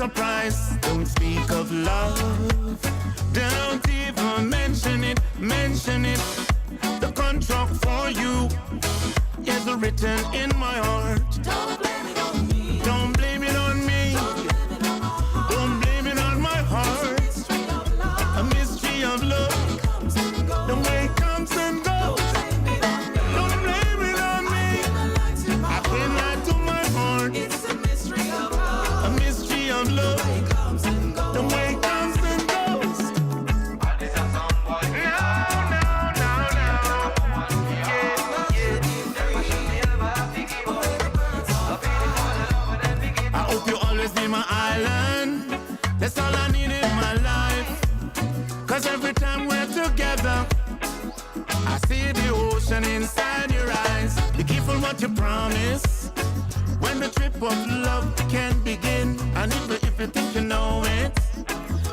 surprise. Don't speak of love, don't even mention it, mention it. The contract for you is written in my heart. Don't blame it on me, don't blame it on me, don't blame it on my heart. A mystery of love, the way it comes and goes. Don't blame it on me, I can't lie to my heart. It's a mystery of love, a mystery of love, the way it comes and goes. I hope you always be my island. That's all I need in my life. Cause every time we're together, I see the ocean inside your eyes. Be careful what you promise when the trip of love can begin. And even if you think you know it,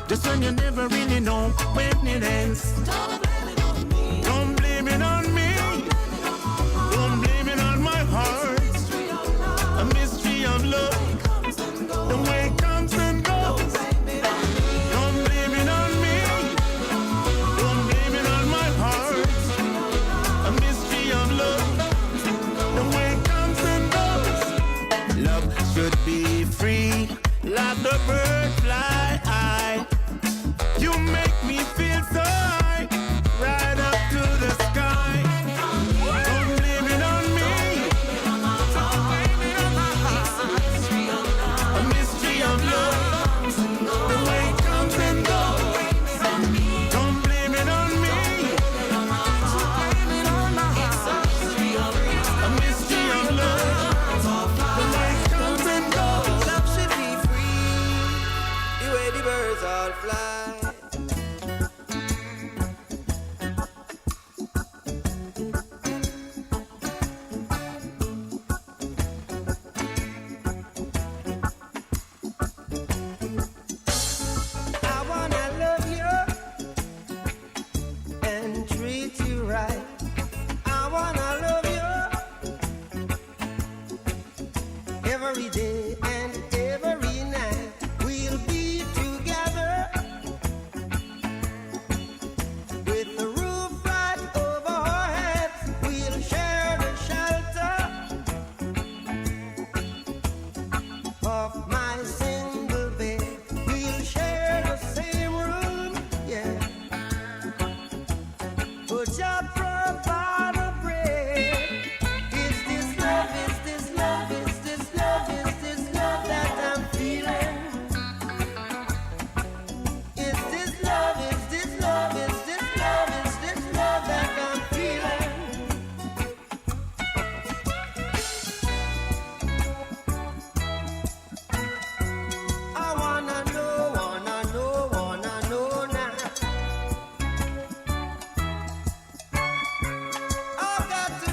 just when you never really know when it ends. Don't blame it on me, don't blame it on me, don't blame it on my heart. A mystery of love, the way it comes and goes. Don't blame it on me, don't blame it on my heart. A mystery of love, the way it comes and goes. Love should be free, like the bird fly high. You make me feel so high, right up to the sky. Don't blame it on me, don't blame it on my heart. A mystery of love, the way it comes and goes. Don't blame it on me, don't blame it on my heart. A mystery of love, the way it comes and goes. Love should be free, the way the birds all fly. I wanna love you and treat you right. I wanna love you every day and every night. We'll be together with the roof right over our heads. We'll share the shelter of my single bed. We'll share the same room, yeah. But just provide a bread. Is this love? Is this love? Is this love? Is this love that I'm feeling? Is this love? Is this love? Is this love? Is this love that I'm feeling? I wanna know now. I got to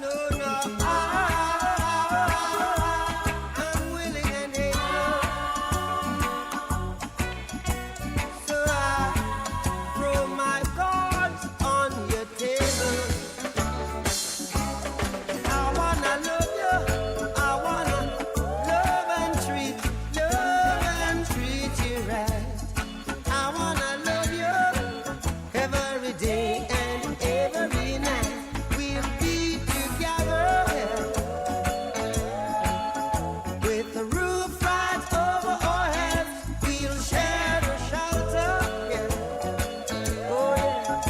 know now. I'm willing and able, so I throw my cards on your table. I wanna love you, I wanna love and treat you right. I wanna love you every day and every night. We'll be together with the roof right over our heads. We'll share the shelter, yeah. Oh yeah,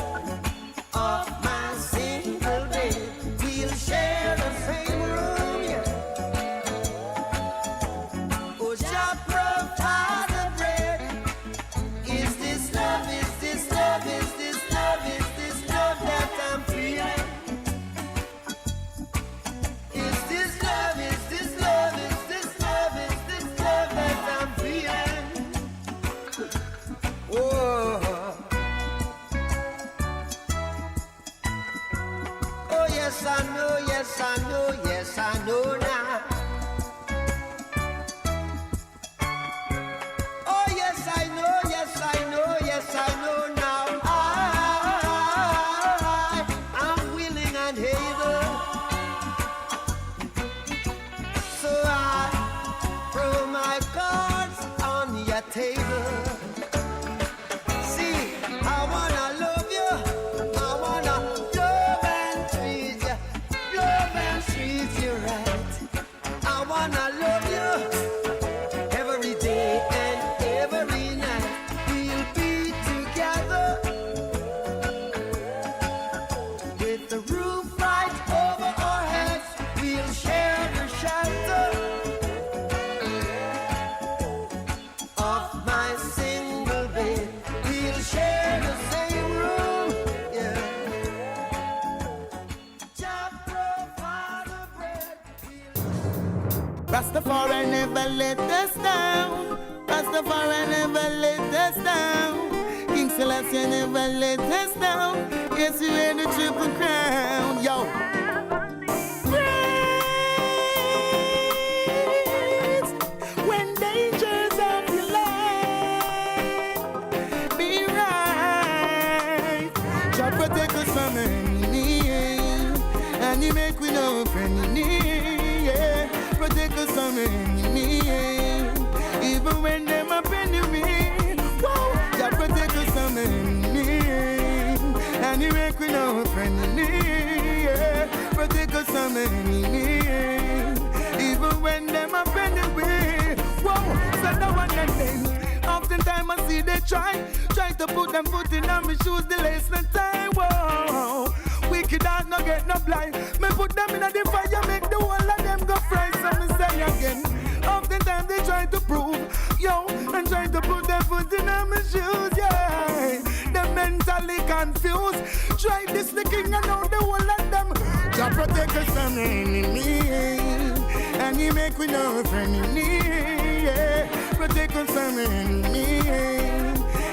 of my single bed. We'll share the same room, yeah. Oh, just provide the bread. Is this love? Is this love? Is this love? Is this love that I'm feeling? Is this love? Is this love? Is this love? Is this love that I'm feeling? Oh, oh yes I know, yes I know, yes I know now. Oh yes I know, yes I know, yes I know now. I'm willing and able, so I throw my table. See, I wanna love you. I wanna love and treat you. Love and treat you right. I wanna love you every day and every night. We'll be together with the roof right over our heads. We'll share the shelter of my single bed. We'll share the same room. Yeah. Jah provide the bread. Rastafari never let us down. Rastafari never let us down. King Selassie never let us down. Yes, you wear the triple crown, yo. Praise when dangers of your life. Be right. Jah protect us from enemy, and He make we no enemy. Yeah. Protect us from enemy, even when them up enemy. Whoa, Jah protect us from enemy, and He make we no enemy. Yeah. Protect us from enemy, even when them up enemy. Whoa, so no one can name. Oftentimes I see they try to put them foot in on me shoes, the lace no time. Whoa, wicked heart no get no blind. Me put them in the fire, make the whole of them go fry. So me say again, oftentimes they try to prove, yo, and try to put their foot in on my shoes, yeah. They're mentally confused. Try this the king and now the whole of them. Jah protect us from enemy, and He make we no enemy, yeah. Protect us from enemy,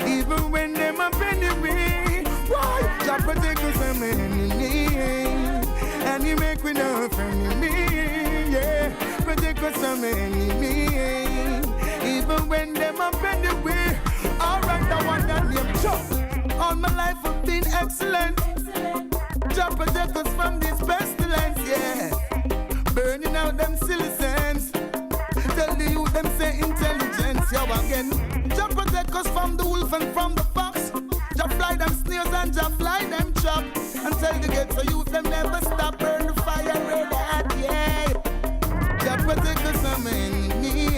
even when them up enemy. Why? Jah protect us from enemy, and He make we no enemy, yeah. Protect us from enemy, even when them up enemy. Alright, I want that name, Jah. All my life have been excellent. Jah protect us from this pestilence, yeah. Burning out them silly sense. Tell the youth them say intelligence, yo again. Jah protect us from the wolf and from the fox. Jah fly them snares and Jah fly them chop. And tell the ghetto youth them never stop. Burn the fire red hot, yeah. Jah protect us from enemy,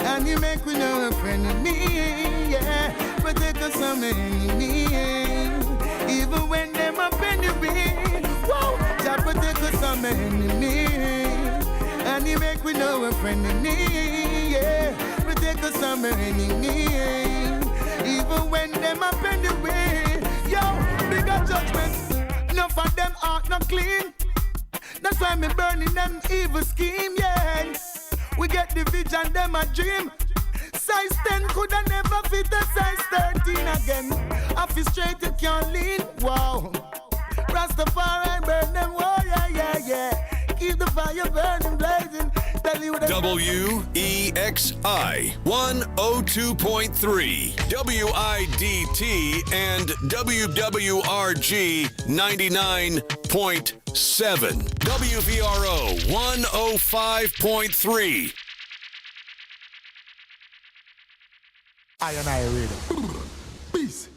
and He make we no enemy, yeah. Protect us from enemy, even when them up enemy. Whoa, Jah protect us from enemy, and He make we no enemy, yeah. Protect us from enemy, even when them up enemy. Yo, bigger judgment, enough of them heart not clean. That's why me burning them evil scheme, yeah. We get the vision, them a dream. Size 10 coulda never fit a size 13 again. I feel straight, you can't lean, wow. Rastafari burn them, oh yeah, yeah, yeah. Keep the fire burning, blazing. Tell you that WEXI 102.3, WIDT and WWRG 99.7, WVRO 105.3. I read. Peace.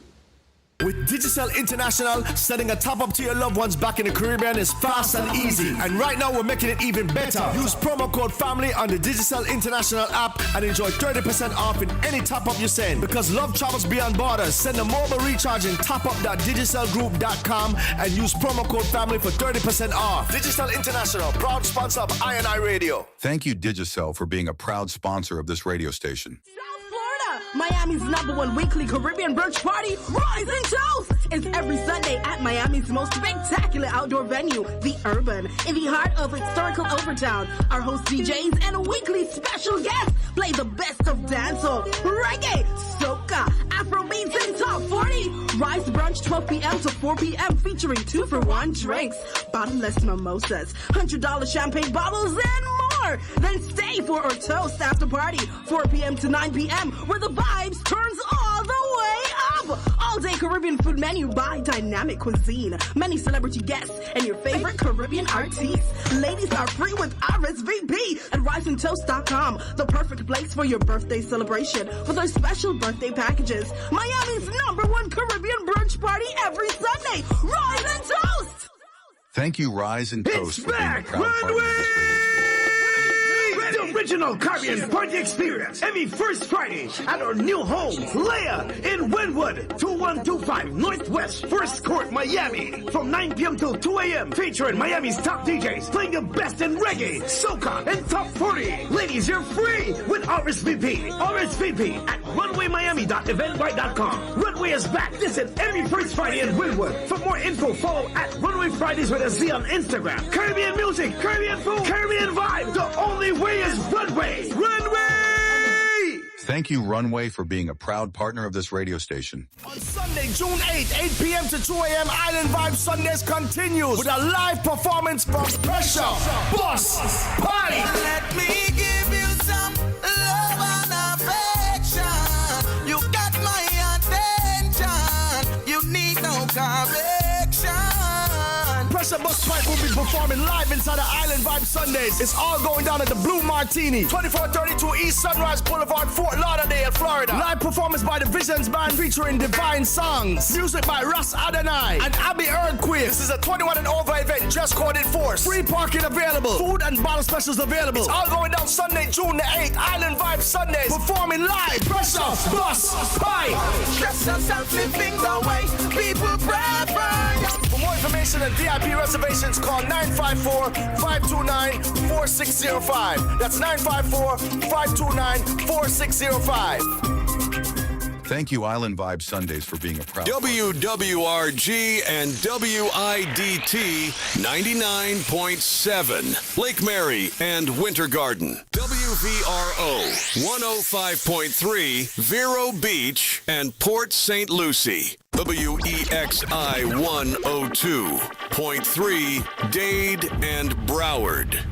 With Digicel International, sending a top-up to your loved ones back in the Caribbean is fast and easy. And right now, we're making it even better. Use promo code FAMILY on the Digicel International app and enjoy 30% off in any top-up you send. Because love travels beyond borders, send a mobile recharge in topup.digicelgroup.com and use promo code FAMILY for 30% off. Digicel International, proud sponsor of I&I Radio. Thank you, Digicel, for being a proud sponsor of this radio station. Miami's #1 weekly Caribbean brunch party, Rise and Toast, is every Sunday at Miami's most spectacular outdoor venue, The Urban, in the heart of historical Overtown. Our host DJs and a weekly special guest play the best of dancehall, reggae, soca, Afrobeats, and top 40. Rise brunch 12 p.m. to 4 p.m. featuring 2-for-1 drinks, bottomless mimosas, $100 champagne bottles, and more. Then stay for our toast after party, 4 p.m. to 9 p.m. where the vibes turns all the way up. all-day Caribbean food menu by Dynamic Cuisine. Many celebrity guests and your favorite Caribbean artists. Ladies are free with RSVP at risingtoast.com. The perfect place for your birthday celebration with our special birthday packages. Miami's #1 Caribbean brunch party every Sunday. Rise and Toast! Thank you, Rise and Toast, for being a proud partner of this radio station. The original Caribbean party experience every first Friday at our new home, Leia, in Wynwood, 2125 Northwest 1st Court, Miami. From 9 p.m. till 2 a.m. featuring Miami's top DJs playing the best in reggae, soca, and top 40. Ladies, you're free with RSVP. RSVP at runwaymiami.eventbrite.com. Runway is back. Listen every first Friday in Wynwood. For more info, follow at Runway Fridays with a Z on Instagram. Caribbean music, Caribbean food, Caribbean vibe. The only way is Runway! Runway! Thank you, Runway, for being a proud partner of this radio station. On Sunday, June 8th, 8 p.m. to 2 a.m., Island Vibe Sundays continues with a live performance from Pressure, Boss, Party. Let me give you some love and affection. You got my attention. You need no correction. Pressure Bus Pipe will be performing live inside the Island Vibe Sundays. It's all going down at the Blue Martini, 2432 East Sunrise Boulevard, Fort Lauderdale, Florida. Live performance by the Visions Band featuring Divine Songs. Music by Russ Adonai and Abby Earthquake. This is a 21 and over event, just code enforced. Free parking available. Food and bottle specials available. It's all going down Sunday, June the 8th. Island Vibe Sundays. Performing live. Pressure Bus Pipe. Stress yourself, things away. People prefer. For more information and VIP reservations, call 954-529-4605. That's 954-529-4605. Thank you, Island Vibe Sundays, for being a proud WWRG and WIDT 99.7, Lake Mary and Winter Garden. WVRO 105.3, Vero Beach and Port St. Lucie. WEXI 102.3, Dade and Broward.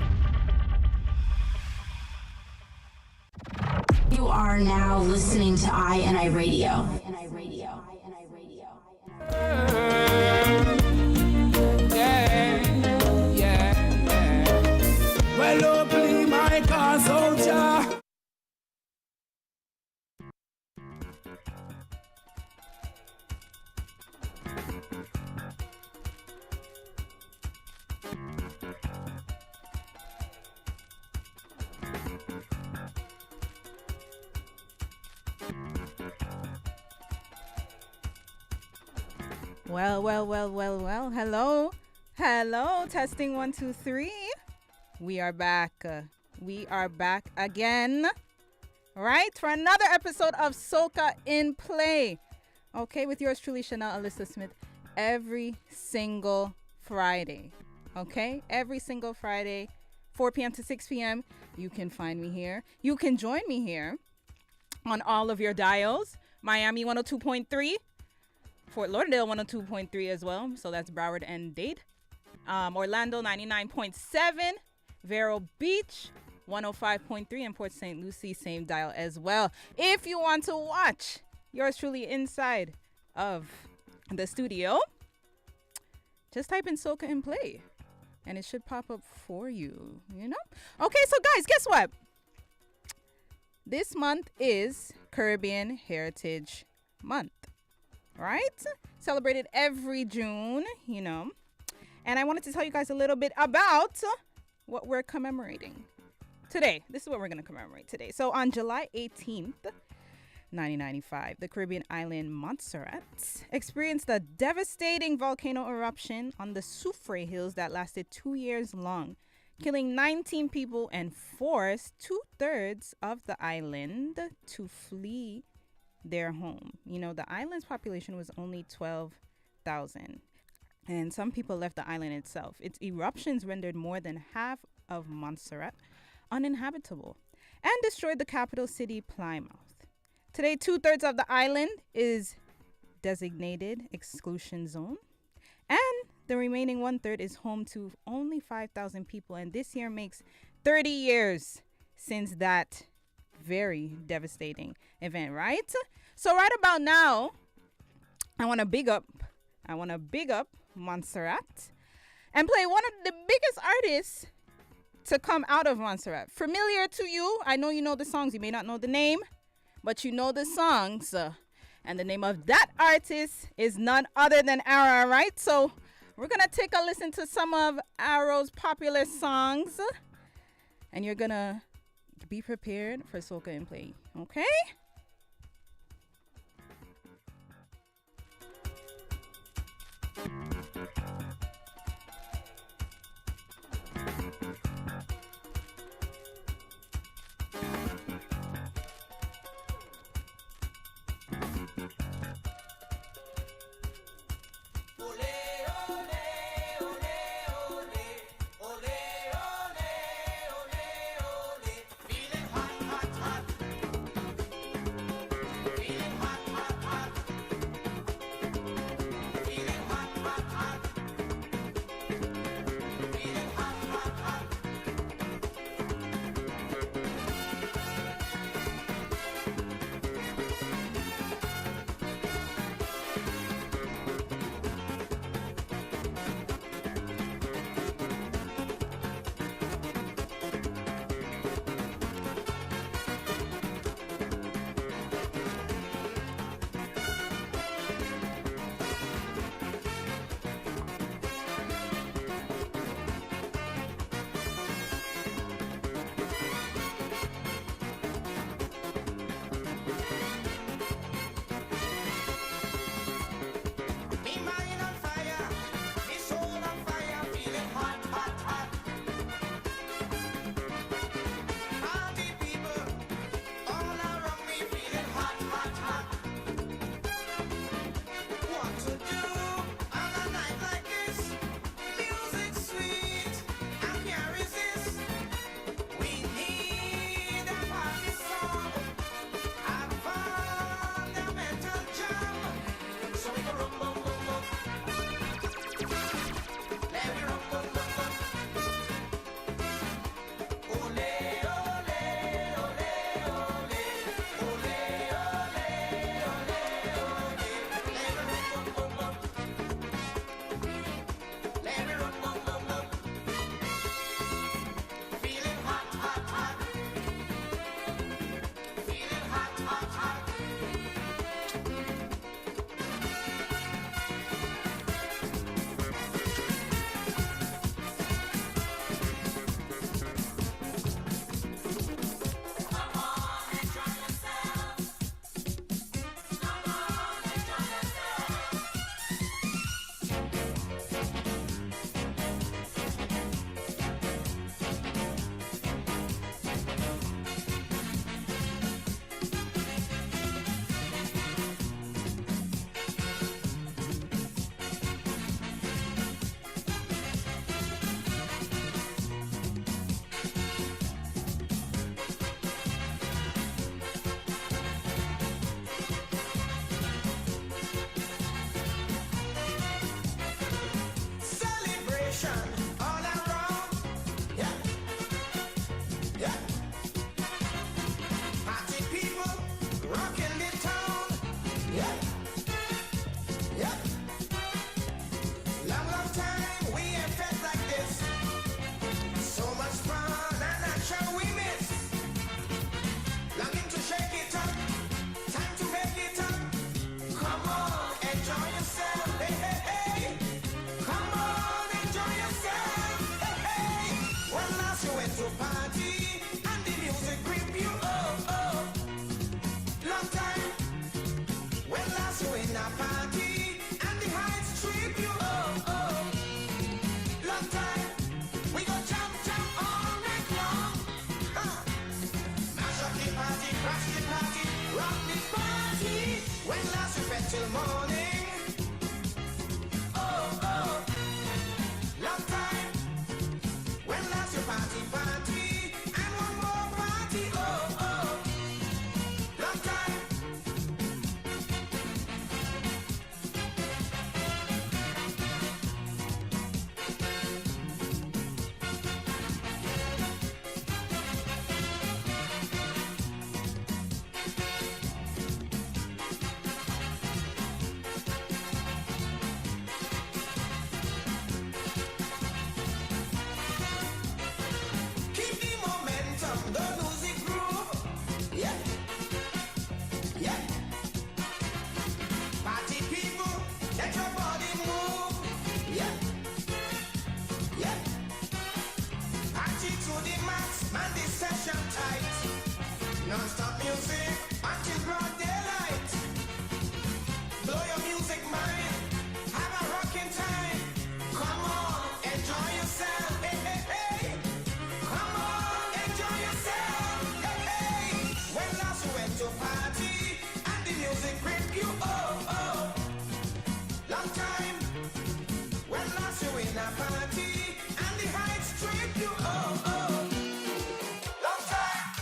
You are now listening to INI Radio. Well, openly my car soldier. Well. Hello. Testing 1, 2, 3. We are back. We are back again. Right? For another episode of SOCA in Play. Okay, with yours truly, Chanel Alyssa Smith. Every single Friday. Okay? Every single Friday, 4 p.m. to 6 p.m. You can find me here. You can join me here on all of your dials. Miami 102.3. Fort Lauderdale 102.3 as well. So that's Broward and Dade. Orlando 99.7. Vero Beach 105.3. And Port St. Lucie, same dial as well. If you want to watch yours truly inside of the studio, just type in SOCA and Play. And it should pop up for you, you know? Okay, so guys, guess what? This month is Caribbean Heritage Month. Right? Celebrated every June, you know. And I wanted to tell you guys a little bit about what we're commemorating today. This is what we're going to commemorate today. So on July 18th, 1995, the Caribbean island Montserrat experienced a devastating volcano eruption on the Soufrière Hills that lasted 2 years long, killing 19 people and forced 2/3 of the island to flee their home. You know, the island's population was only 12,000. And some people left the island itself. Its eruptions rendered more than half of Montserrat uninhabitable and destroyed the capital city, Plymouth. Today, 2/3 of the island is designated exclusion zone. And the remaining 1/3 is home to only 5,000 people. And this year makes 30 years since that very devastating event, right? So right about now, I want to big up Montserrat and play one of the biggest artists to come out of Montserrat. Familiar to you. I know you know the songs. You may not know the name, but you know the songs. And the name of that artist is none other than Ara, right? So we're going to take a listen to some of Ara's popular songs. And you're going to be prepared for soca and play. Okay? Feeling hot, hot, hot. Long time. When last you in a party and the heights trip you. Oh, oh. Long time.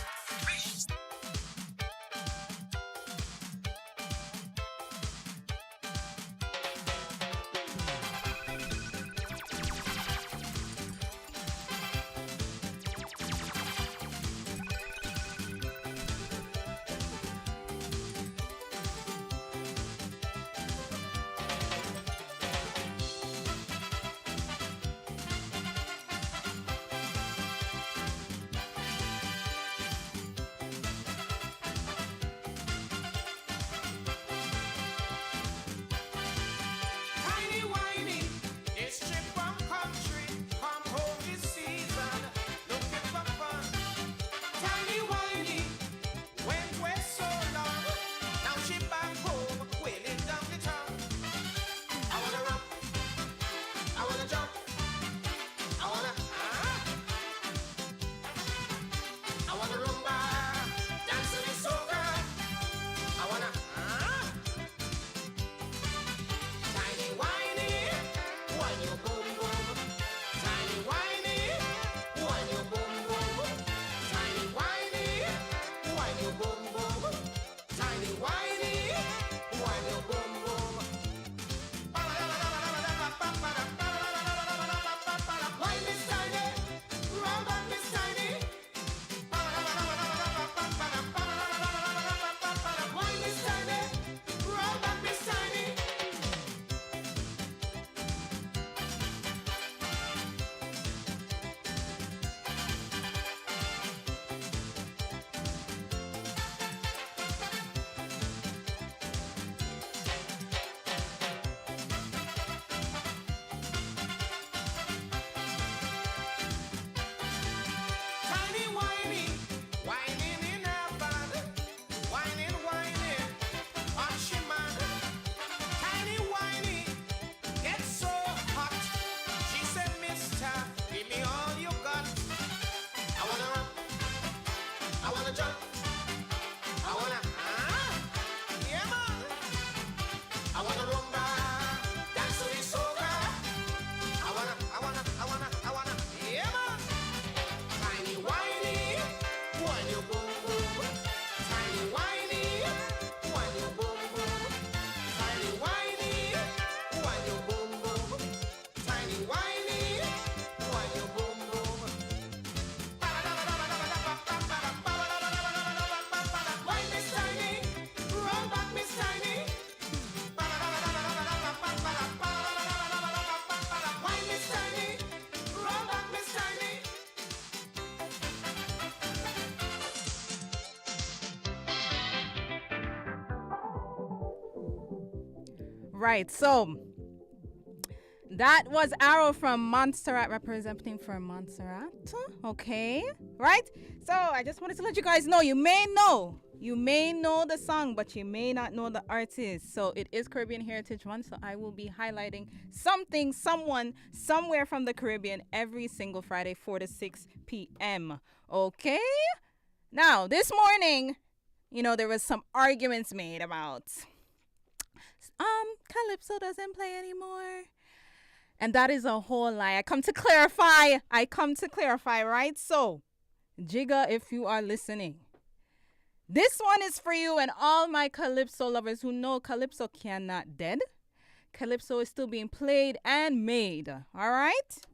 Tiny whiny, it's trip from country, come home this season, looking for fun. Tiny whiny, went west so long, now she back home, wailing down the town. I wanna run, I wanna jump, I wanna, I wanna rumba, dance to the soca, I wanna, Tiny whiny, when you boom boom. Tiny whiny, when you boom boom. Tiny whiny, when you boom boom. Tiny whiny, when you boom boom. Why Miss Tiny? Round on Miss Tiny. Why Miss Tiny? Round on Miss Tiny. Tiny whiny, whining in her bed, whining, whining on she man. Tiny whiny, gets so hot. She said, Mister, give me all you got. I wanna run, I wanna jump, I wanna, yeah man. I wanna rumba, dance to the soca. I wanna, yeah man. Tiny whiny, when you boom boom. Tiny whiny, when you boom boom. Tiny whiny, when you boom boom. Tiny whiny, when you boom boom. Why Miss Tiny? Roll back Miss Tiny. Why Miss Tiny? Roll back Miss Tiny. Right, so that was Arrow from Montserrat, representing for Montserrat. Okay, right? So I just wanted to let you guys know, you may know the song, but you may not know the artist. So it is Caribbean Heritage Month, so I will be highlighting something, someone, somewhere from the Caribbean every single Friday, 4 to 6 p.m. Okay? Now, this morning, there was some arguments made about Calypso doesn't play anymore. And that is a whole lie. I come to clarify, right? So, Jigga, if you are listening, this one is for you and all my Calypso lovers who know Calypso cannot dead. Calypso is still being played and made. All right?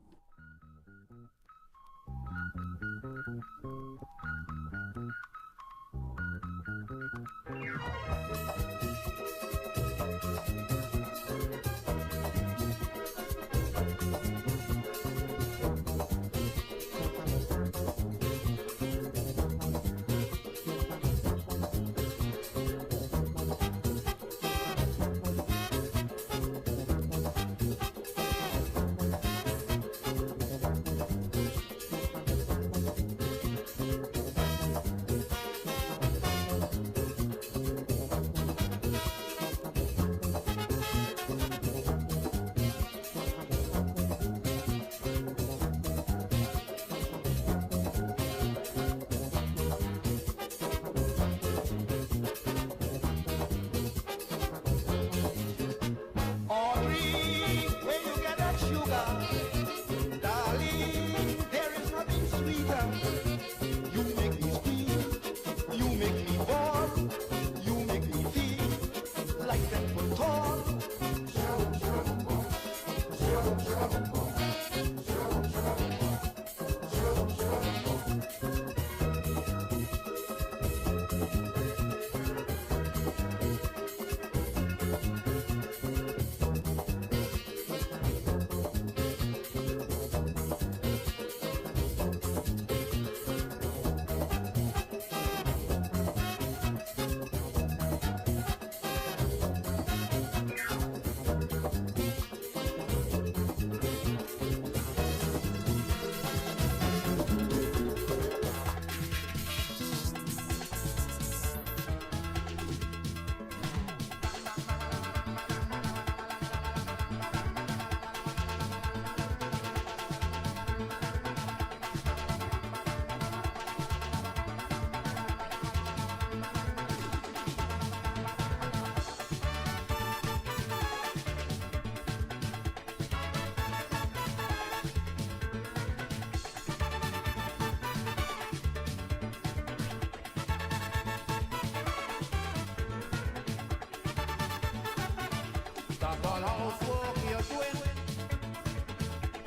housework you're doing.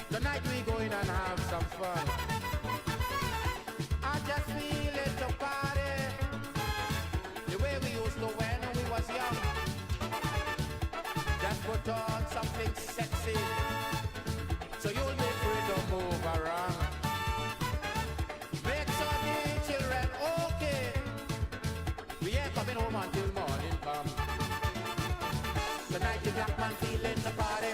Tonight we going and have some fun. I just feel it to party the way we used to when we was young. Just put on something sexy so you'll be free to move around. Make sure the children okay. We ain't coming home until morning come. Tonight the black man feeling the party.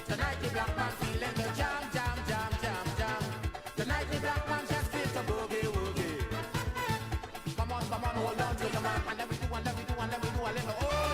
Tonight the black man feeling the jam, jam, jam, jam, jam. Tonight the black man just feels the boogie woogie. Come on, hold on to your man. And let me do a little oh.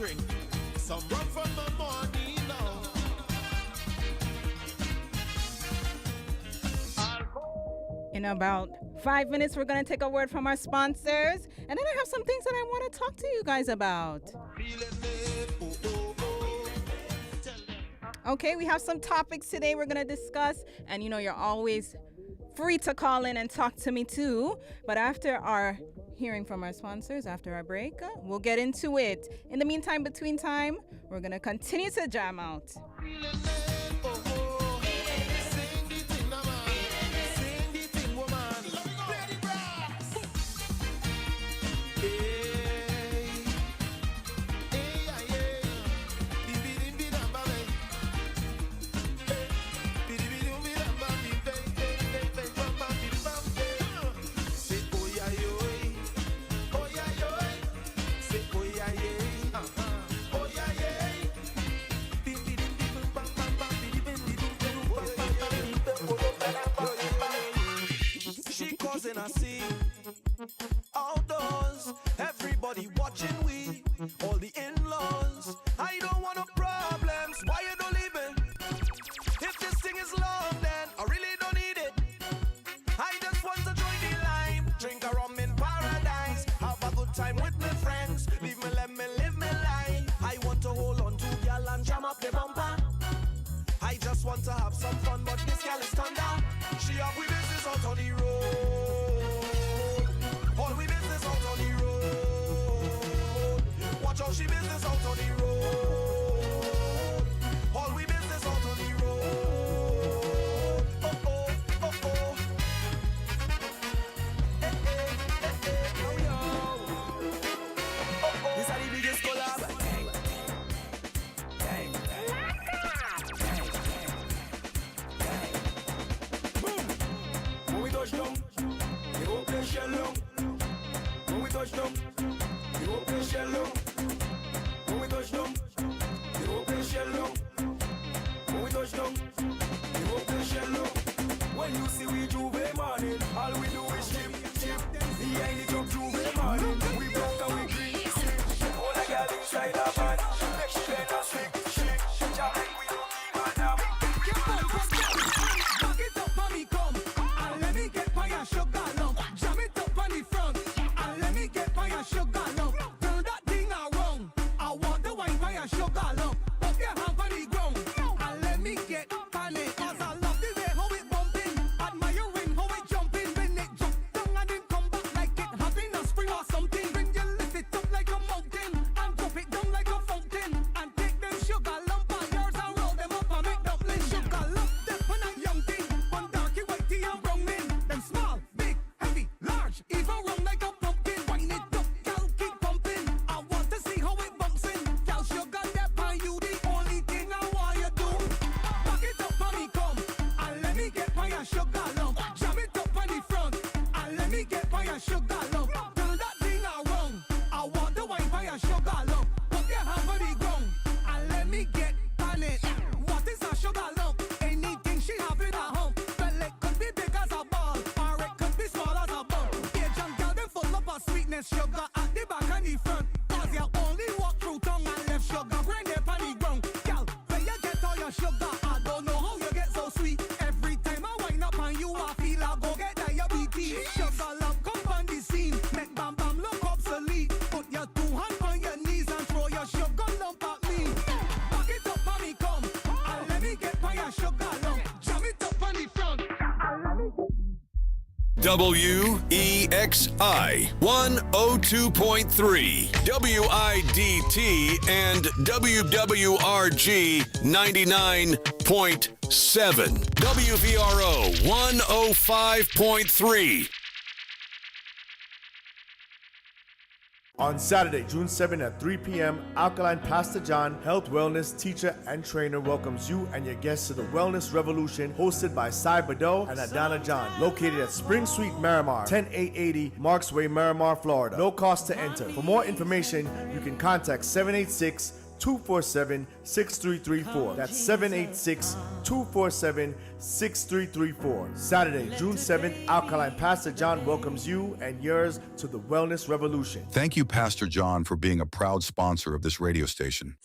drink some rum from the morning now. In about 5 minutes, we're going to take a word from our sponsors. And then I have some things that I want to talk to you guys about. Okay, we have some topics today we're going to discuss. And you know, you're always free to call in and talk to me too. But after our hearing from our sponsors, after our break, we'll get into it. In the meantime, between time, we're going to continue to jam out. In a scene outdoors, everybody watching we, all the in-laws. I don't want no problems, why you don't leave me? If this thing is long, then I really don't need it. I just want to join the line, drink a rum in paradise, have a good time with my friends. Leave me, let me live my life. I want to hold on to y'all and jam up the bumper. I just want to have some fun, but this girl is turned down. She up with business out on the road. All we business out on the road. Watch how she business out on the road. All we business out on the road. Oh oh, oh oh. Hey, hey, hey, hey, yo, yo. Oh oh. This is the biggest collab. When we touch down, we go play shallow. When we touch down, we go play shallow. When we touch down, we go play shallow. When we touch down, we go play shallow. When you see we Juve morning, all we do is chip, chip. Behind the truck Juve morning, we broke and we green, sick. All the girl inside the van, make she bend and slick, slick. Jamming we don't keep on down. Back it up for me, come, and let me get by your sugar lump. Jam it up on the front, and let me get by your sugar lump. Turn that thing around, I want the wine by your sugar lump. Put your hand on the ground, and let me get on it. 'Cause I love the way how it bumping, admiring how it jumping. When it jump down and then come back like it having a spring or something. When you lift it up like a mountain, and drop it down like a fountain, and take them sugar lump and yours and roll them up and make dumpling. Sugar lump, that when I'm young thing, one darky, whitey and brown men. Them small, big, heavy, large, even round like a pumpkin. Wind it up, girl, keep pumping. I want to see how it bouncing. Girl, sugar that by you, the only thing I want you do. Back it up for me, come, and let me get by your sugar lump. Jam it up on the front, and let me get by your sugar lump. Turn that thing around, I want the wine by your sugar lump. Put your hand on the ground, and let me get on it. What is a sugar lump? Anything she have in her home. Well, it could be big as a ball, or it could be small as a ball. Asian girl, them full up of sweetness, sugar at the back and the front. 'Cause you only walk through tongue and left sugar grain there on the ground. Girl, where you get all your sugar? I don't know how you get so sweet. Every time I wind up on you, I feel I go get diabetes. Sugar love come on the scene, make bam bam look obsolete. Put your 2 hands on your knees and throw your sugar lump at me. Back it up for me, come, and let me get by your sugar lump. Jam it up on the front, and let me get. WEXI 102.3, WIDT, and WWRG 99.7, WVRO 105.3. On Saturday, June 7th at 3 p.m., Alkaline Pastor John, health wellness teacher and trainer, welcomes you and your guests to the Wellness Revolution, hosted by Cy Badeau and Adana John, located at Spring Suite, Miramar, 10880 Marks Way, Miramar, Florida. No cost to enter. For more information, you can contact 786 786-247-6334. That's 786-247-6334. Saturday, June 7th, Alkaline Pastor John welcomes you and yours to the Wellness Revolution. Thank you, Pastor John, for being a proud sponsor of this radio station.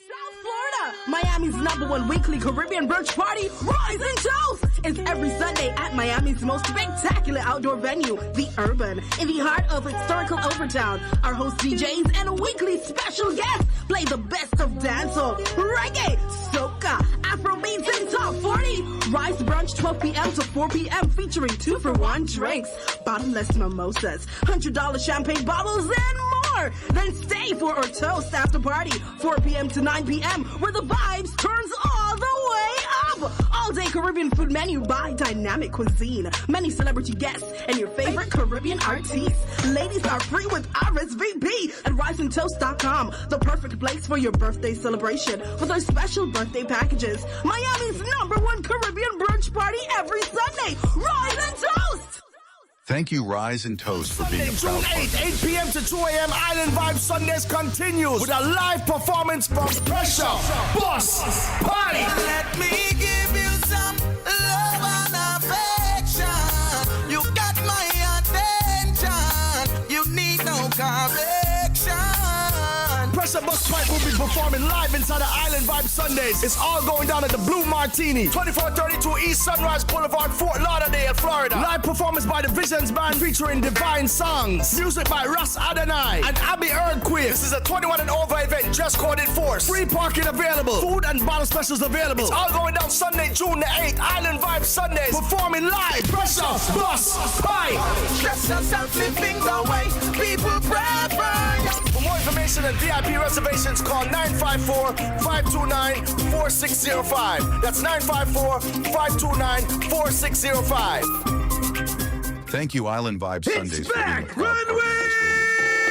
Miami's #1 weekly Caribbean brunch party, Rise and Toast, is every Sunday at Miami's most spectacular outdoor venue, The Urban, in the heart of historical Overtown. Our host DJs and weekly special guests play the best of dancehall, reggae, soca, Afrobeats, and top 40. Rise brunch 12 p.m. to 4 p.m. featuring 2-for-1 drinks, bottomless mimosas, $100 champagne bottles, and more. Then stay for our toast after party, 4 p.m. to 9 p.m., where the vibes turns all the way up. All-day Caribbean food menu by Dynamic Cuisine. Many celebrity guests and your favorite Caribbean artists. Ladies are free with RSVP at riseandtoast.com. The perfect place for your birthday celebration with our special birthday packages. Miami's #1 Caribbean brunch party every Sunday. Rise and Toast! Thank you, Rise and Toast, for being a June proud 8th, partner. 8 p.m. to 2 a.m. Island Vibe Sundays continues with a live performance from Pressure, Boss, Party. Let me give you some love and affection. You got my attention. You need no correction. Pressure Boss Party will be performing live inside the Island Vibe Sundays. It's all going down at the Blue Martini, 2432 East Sunrise Boulevard, Fort Lauderdale, Florida. Live performance by the Visions Band featuring divine songs. Music by Russ Adonai and Abby Earthquake. This is a 21 and over event, just coded force. Free parking available. Food and bottle specials available. It's all going down Sunday, June the 8th. Island Vibe Sundays. Performing live. Pressure Boss Party. Stress yourself, living the way people prefer. For more information and VIP reservations, call 954-529-4605. That's 954-529-4605. Thank you, Island Vibe Sundays, It's for being a back! proud partner of this radio station.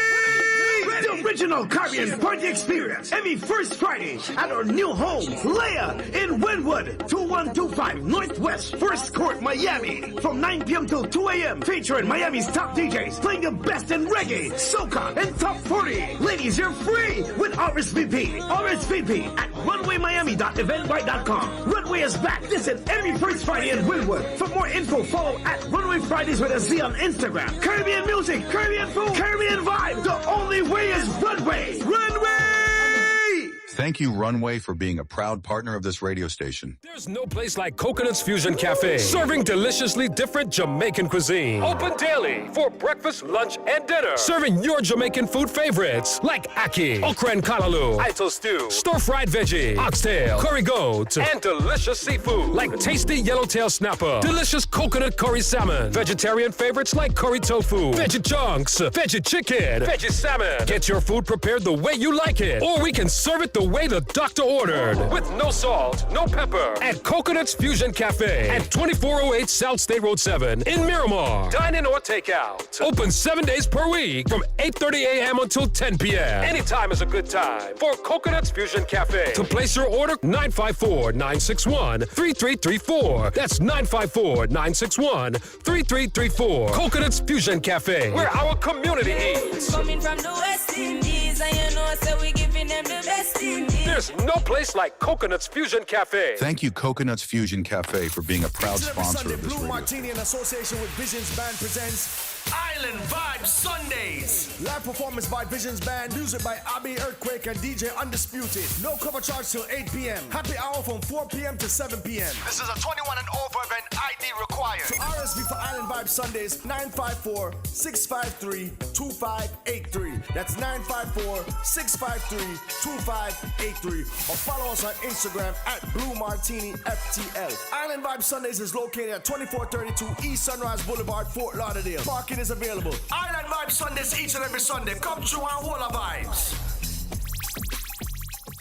The original Caribbean Party Experience every first Friday at our new home, Leia, in Wynwood, 2125 Northwest 1st Court, Miami, from 9 p.m. till 2 a.m. featuring Miami's top DJs playing the best in reggae, soca, and top 40. Ladies, you're free with RSVP. RSVP at runwaymiami.eventbrite.com. Runway is back. Listen every first Friday in Wynwood. For more info, follow at Runway Fridays with a Z on Instagram. Caribbean music, Caribbean food, Caribbean vibe. The only way is Runway. Runway! Thank you, Runway, for being a proud partner of this radio station. There's no place like Coconut's Fusion Cafe, serving deliciously different Jamaican cuisine. Open daily for breakfast, lunch, and dinner. Serving your Jamaican food favorites like ackee, okra and kalaloo, ito stew, stir-fried veggie, oxtail, curry goat, and delicious seafood like tasty yellowtail snapper, delicious coconut curry salmon, vegetarian favorites like curry tofu, veggie chunks, veggie chicken, veggie salmon. Get your food prepared the way you like it, or we can serve it the way the doctor ordered, with no salt, no pepper, at Coconut's Fusion Cafe at 2408 South State Road 7 in Miramar. Dine in or take out. Open 7 days per week from 8:30 a.m. until 10 p.m. Anytime is a good time for Coconut's Fusion Cafe. To place your order, 954-961-3334. That's 954-961-3334. Coconut's Fusion Cafe, where our community eats. Coming from the West Indies, and you know, so we giving them the best Indies. There's no place like Coconut's Fusion Cafe. Thank you, Coconut's Fusion Cafe, for being a proud Every sponsor Sunday, of this Blue radio. Martini in association with Visions Band presents Island Vibe Sundays. Live performance by Visions Band, music by Abby Earthquake and DJ Undisputed. No cover charge till 8 p.m. Happy hour from 4 p.m. to 7 p.m. This is a 21 and over event, ID required. For RSV for Island Vibe Sundays, 954-653-2583. That's 954-653-2583. Or follow us on Instagram at Blue Martini FTL. Island Vibe Sundays is located at 2432 East Sunrise Boulevard, Fort Lauderdale. Parking is available. Island Vibe Sundays each and every Sunday. Come through and hold our vibes.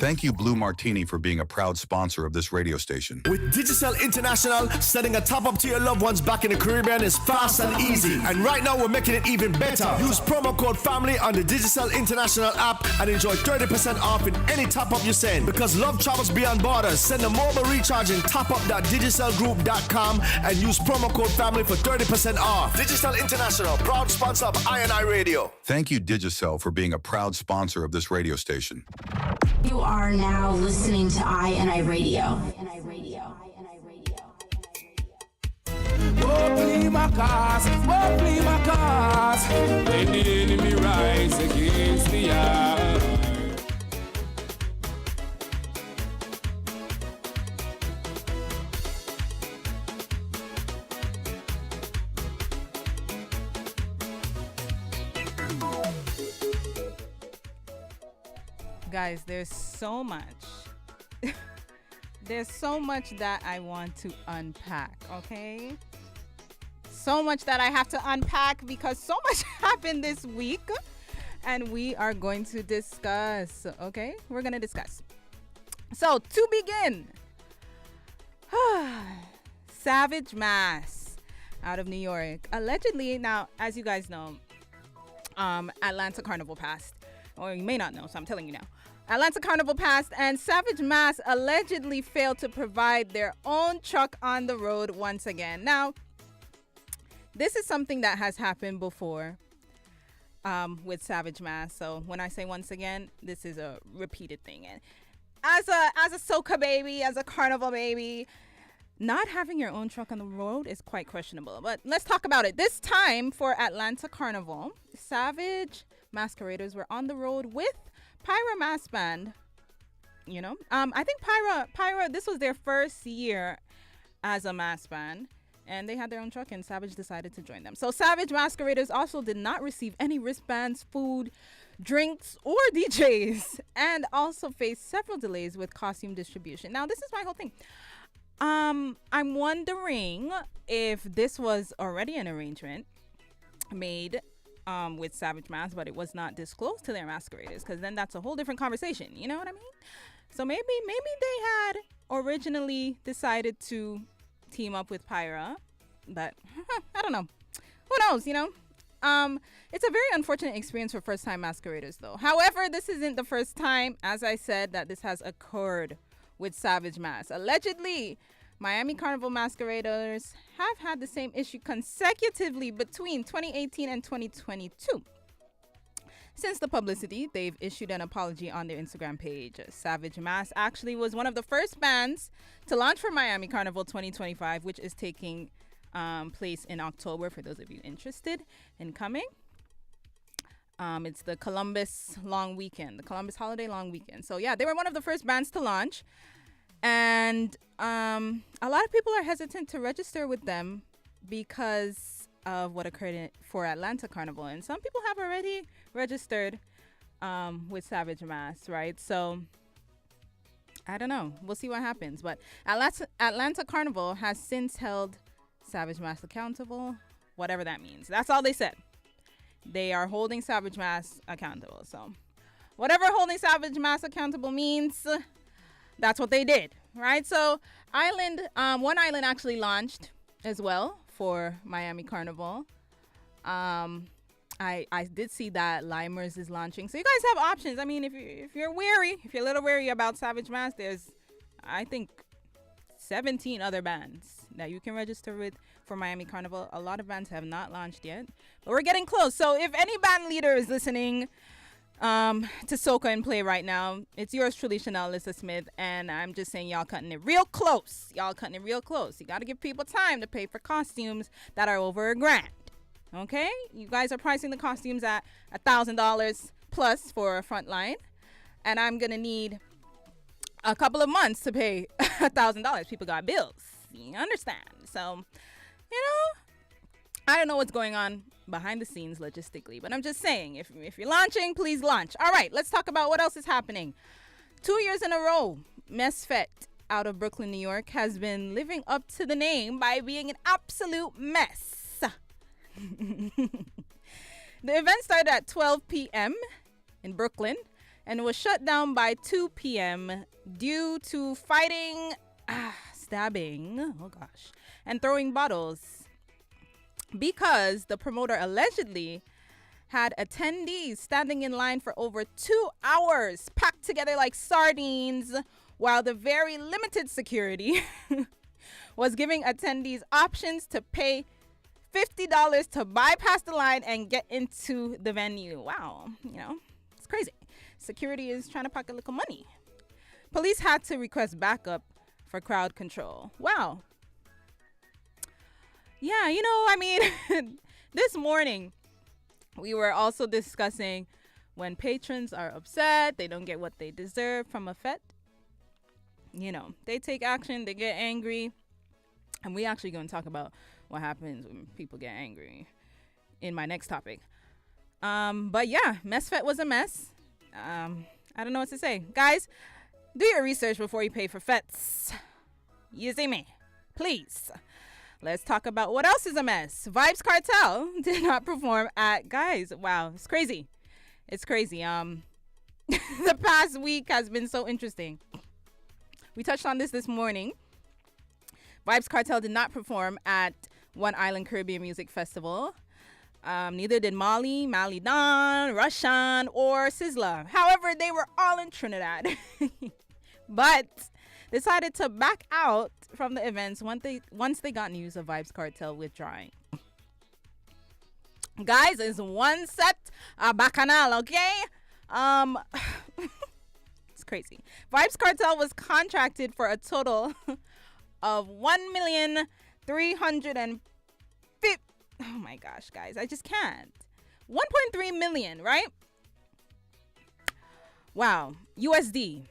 Thank you, Blue Martini, for being a proud sponsor of this radio station. With Digicel International, setting a top up to your loved ones back in the Caribbean is fast and easy. And right now, we're making it even better. Use promo code FAMILY on the Digicel International app and enjoy 30% off in any top up you send. Because love travels beyond borders, send a mobile recharge in topup.digicelgroup.com and use promo code FAMILY for 30% off. Digicel International, proud sponsor of I&I Radio. Thank you, Digicel, for being a proud sponsor of this radio station. You are now listening to I Radio. Oh, please my cause, when the enemy rise against the eye. Guys, there's so much. There's so much that I want to unpack, okay? So much that I have to unpack because so much happened this week. And we are going to discuss, okay? We're going to discuss. So, to begin, Savage Mass out of New York. Allegedly, now, as you guys know, Atlanta Carnival passed. Or you may not know, so I'm telling you now. Atlanta Carnival passed, and Savage Mass allegedly failed to provide their own truck on the road once again. Now, this is something that has happened before with Savage Mass. So when I say once again, this is a repeated thing. And as a SOCA baby, as a Carnival baby, not having your own truck on the road is quite questionable. But let's talk about it. This time for Atlanta Carnival, Savage masqueraders were on the road with Pyra Mass Band. You know, I think Pyra, this was their first year as a mass band, and they had their own truck, and Savage decided to join them. So Savage masqueraders also did not receive any wristbands, food, drinks, or DJs, and also faced several delays with costume distribution. Now, this is my whole thing. I'm wondering if this was already an arrangement made with Savage Mass, but it was not disclosed to their masqueraders, because then that's a whole different conversation. You know what I mean? So maybe they had originally decided to team up with Pyra, but I don't know. Who knows, you know? It's a very unfortunate experience for first-time masqueraders, though. However, this isn't the first time, as I said, that this has occurred with Savage Mass. Allegedly, Miami Carnival masqueraders have had the same issue consecutively between 2018 and 2022. Since the publicity, they've issued an apology on their Instagram page. Savage Mass actually was one of the first bands to launch for Miami Carnival 2025, which is taking place in October for those of you interested in coming. It's the Columbus long weekend, the Columbus holiday long weekend. So yeah, they were one of the first bands to launch. And a lot of people are hesitant to register with them because of what occurred for Atlanta Carnival. And some people have already registered with Savage Mass, right? So I don't know. We'll see what happens. But Atlanta Carnival has since held Savage Mass accountable, whatever that means. That's all they said. They are holding Savage Mass accountable. So whatever holding Savage Mass accountable means, that's what they did, right? So one island actually launched as well for Miami Carnival. I did see that Limers is launching. So you guys have options. I mean, if you're a little wary about Savage Mass, there's, I think, 17 other bands that you can register with for Miami Carnival. A lot of bands have not launched yet, but we're getting close. So if any band leader is listening to SOCA in play right now, it's yours truly, Chanel Alyssa Smith, and I'm just saying y'all cutting it real close. You got to give people time to pay for costumes that are over $1,000. Okay? You guys are pricing the costumes at $1,000 plus for a front line, and I'm going to need a couple of months to pay $1,000. People got bills. You understand? So, I don't know what's going on behind the scenes logistically, but I'm just saying, if you're launching, please launch. All right, let's talk about what else is happening. 2 years in a row, Mesfet out of Brooklyn, New York, has been living up to the name by being an absolute mess. The event started at 12 p.m. in Brooklyn and was shut down by 2 p.m. due to fighting, stabbing, and throwing bottles, because the promoter allegedly had attendees standing in line for over 2 hours, packed together like sardines, while the very limited security was giving attendees options to pay $50 to bypass the line and get into the venue. Wow, it's crazy. security is trying to pocket a little money. Police had to request backup for crowd control. Wow. Yeah, this morning we were also discussing when patrons are upset, they don't get what they deserve from a fete. They take action, they get angry. And we actually going to talk about what happens when people get angry in my next topic. But yeah, Mess Fete was a mess. I don't know what to say. Guys, do your research before you pay for fetes. You see me? Please. Let's talk about what else is a mess. Vibes Cartel did not perform at... Guys, wow, it's crazy. It's crazy. The past week has been so interesting. We touched on this morning. Vibes Cartel did not perform at One Island Caribbean Music Festival. Neither did Mali Don, Rushan, or Sizzla. However, they were all in Trinidad. But decided to back out from the events once they got news of Vibes Cartel withdrawing. Guys, it's one set bacchanal, okay? It's crazy. Vibes Cartel was contracted for a total of 1,350,000. Oh my gosh, guys, I just can't. 1.3 million, right? Wow, USD.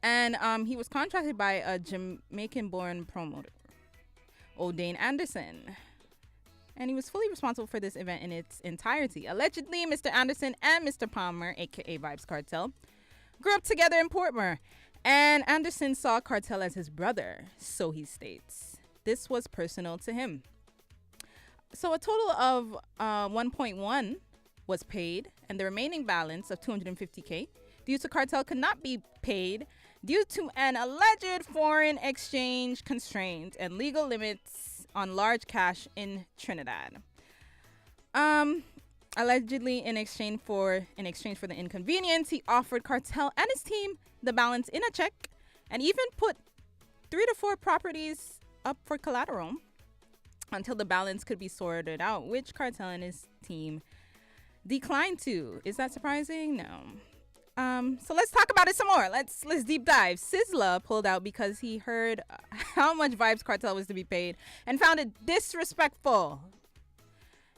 And he was contracted by a Jamaican-born promoter, O'Dane Anderson. And he was fully responsible for this event in its entirety. Allegedly, Mr. Anderson and Mr. Palmer, a.k.a. Vibes Cartel, grew up together in Portmore. And Anderson saw Cartel as his brother, so he states. This was personal to him. So a total of 1.1 was paid, and the remaining balance of $250K due to Cartel could not be paid due to an alleged foreign exchange constraint and legal limits on large cash in Trinidad. Allegedly, in exchange for the inconvenience, he offered Cartel and his team the balance in a check, and even put 3 to 4 properties up for collateral until the balance could be sorted out, which Cartel and his team declined to. Is that surprising? No. So let's talk about it some more. Let's deep dive. Sizzla pulled out because he heard how much Vibes Cartel was to be paid and found it disrespectful,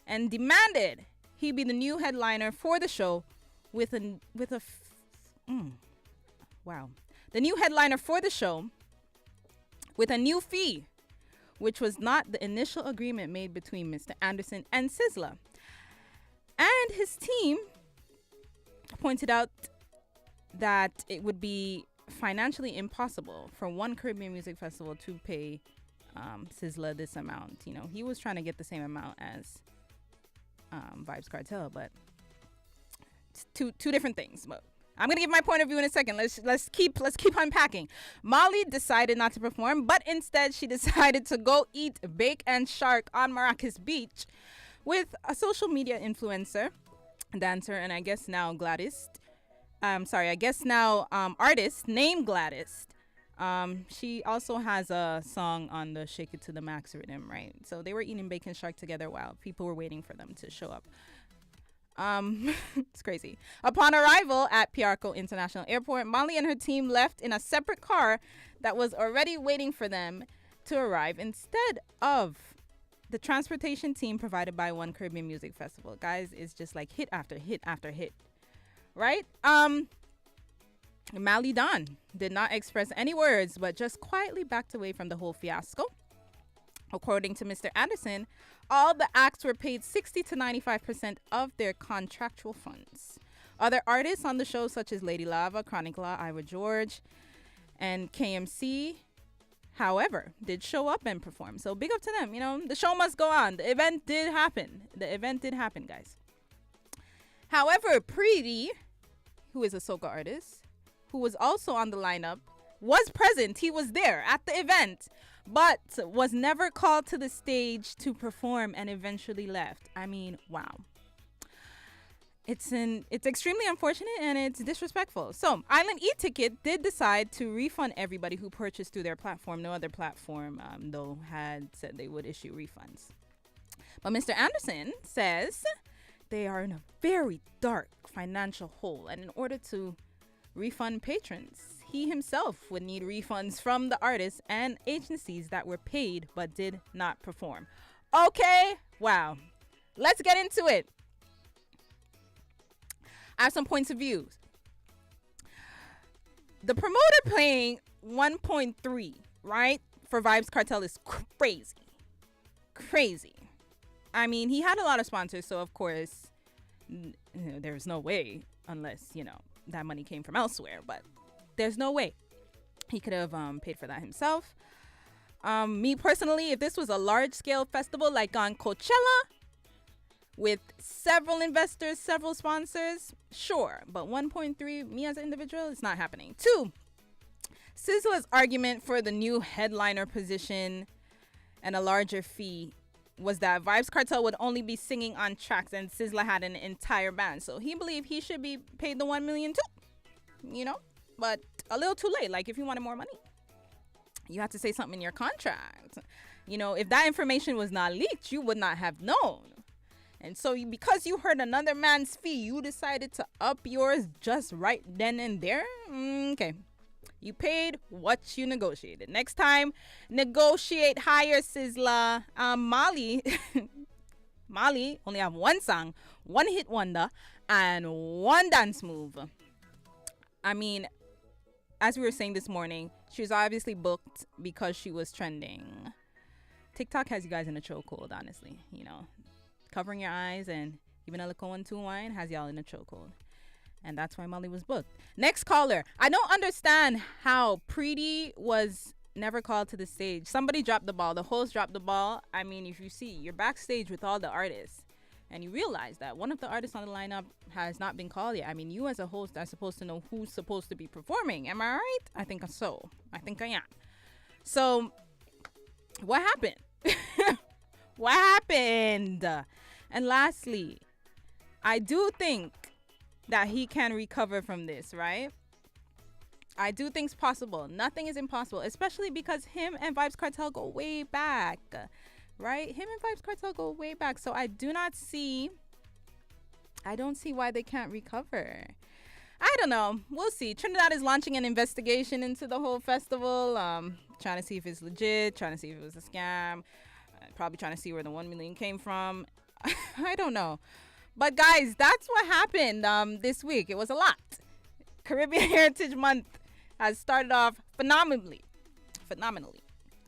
and demanded he be the new headliner for the show the new headliner for the show with a new fee, which was not the initial agreement made between Mr. Anderson and Sizzla. And his team pointed out that it would be financially impossible for one Caribbean music festival to pay Sizzla this amount. He was trying to get the same amount as Vibes Cartel, but it's two different things. But I'm gonna give my point of view in a second. Let's keep unpacking. Molly decided not to perform, but instead she decided to go eat bake and shark on Maracas Beach with a social media influencer, dancer, and artist named Gladys. She also has a song on the Shake It to the Max rhythm, right? So they were eating bacon shark together while people were waiting for them to show up. It's crazy. Upon arrival at Piarco International Airport, Molly and her team left in a separate car that was already waiting for them to arrive instead of the transportation team provided by One Caribbean Music Festival. Guys, it's just like hit after hit after hit, right? Mali Don did not express any words, but just quietly backed away from the whole fiasco. According to Mr. Anderson, all the acts were paid 60 to 95% of their contractual funds. Other artists on the show, such as Lady Lava, Chronic Law, Ira George, and KMC, however, did show up and perform. So big up to them. The show must go on. The event did happen. Guys. However, Preeti, who is a SOCA artist, who was also on the lineup, was present. He was there at the event, but was never called to the stage to perform and eventually left. I mean, wow. It's extremely unfortunate and it's disrespectful. So Island E-Ticket did decide to refund everybody who purchased through their platform. No other platform, though, had said they would issue refunds. But Mr. Anderson says they are in a very dark financial hole. And in order to refund patrons, he himself would need refunds from the artists and agencies that were paid but did not perform. Okay, wow. Let's get into it. I have some points of view. The promoter paying 1.3, right, for Vybz Kartel is crazy. Crazy. I mean, he had a lot of sponsors, so of course, there's no way, unless, that money came from elsewhere, but there's no way he could have paid for that himself. Me personally, if this was a large-scale festival like on Coachella, with several investors, several sponsors, sure. But 1.3, me as an individual, it's not happening. 2, SZA's argument for the new headliner position and a larger fee was that Vybz Kartel would only be singing on tracks and SZA had an entire band. So he believed he should be paid the $1 million too, but a little too late. Like, if you wanted more money, you have to say something in your contract. If that information was not leaked, you would not have known. And so because you heard another man's fee, you decided to up yours just right then and there? Okay. You paid what you negotiated. Next time, negotiate higher, Sizzla. Molly only have one song, one hit wonder, and one dance move. I mean, as we were saying this morning, she was obviously booked because she was trending. TikTok has you guys in a chokehold, honestly. Covering your eyes and giving a little 1-2 wine has y'all in a chokehold. And that's why Molly was booked. Next caller. I don't understand how Preeti was never called to the stage. Somebody dropped the ball. The host dropped the ball. I mean, if you see, you're backstage with all the artists and you realize that one of the artists on the lineup has not been called yet. I mean, you as a host are supposed to know who's supposed to be performing. Am I right? I think so. I think I am. So, what happened? What happened? And lastly, I do think that he can recover from this, right? I do think it's possible. Nothing is impossible, especially because him and Vybz Kartel go way back, right? Him and Vybz Kartel go way back. So I don't see why they can't recover. I don't know. We'll see. Trinidad is launching an investigation into the whole festival, trying to see if it's legit, trying to see if it was a scam, probably trying to see where the 1 million came from. I don't know. But guys, that's what happened this week. It was a lot. Caribbean Heritage Month has started off phenomenally.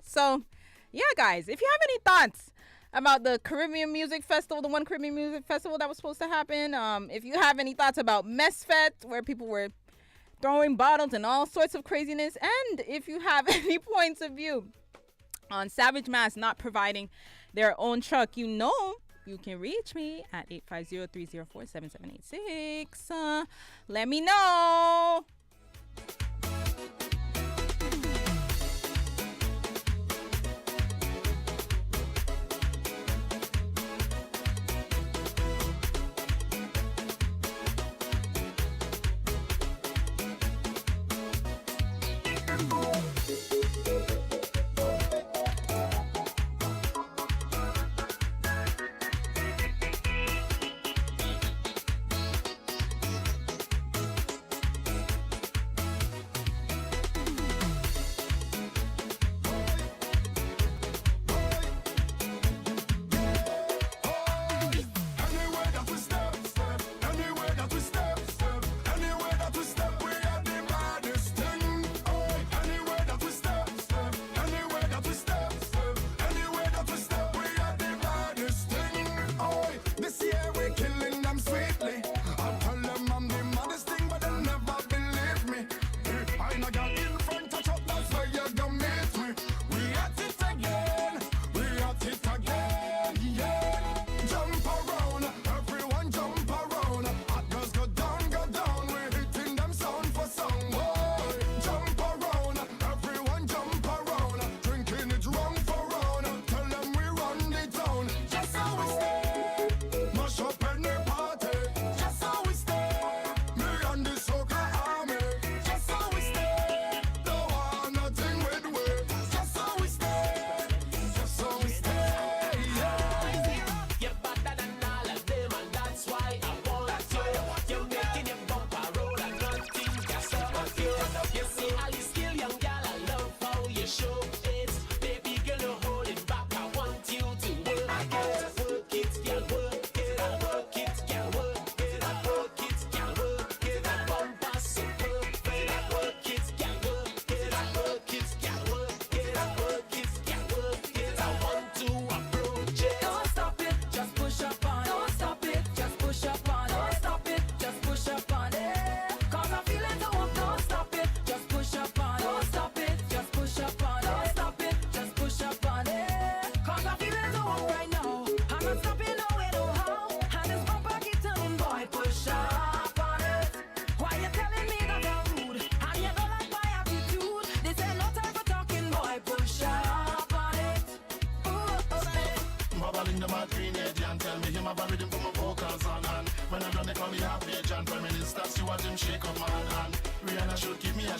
So, yeah, guys, if you have any thoughts about the Caribbean Music Festival, the one Caribbean Music Festival that was supposed to happen, if you have any thoughts about Mesfet, where people were throwing bottles and all sorts of craziness, and if you have any points of view on Savage Mass not providing their own truck, you can reach me at 850-304-7786. Let me know.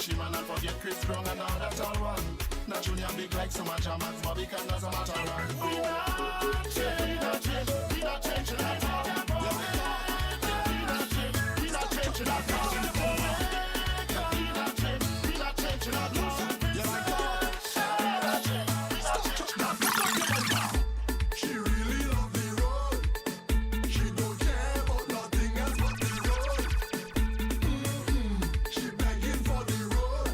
she man and forget Chris Strong and all that all one. Not Junior big like so much Max Bobby can as a matter of. We not change, we not changing at all. We not changing at all. We not changing at all. She really love the road. She don't care about nothing else but the road. She begging for the road.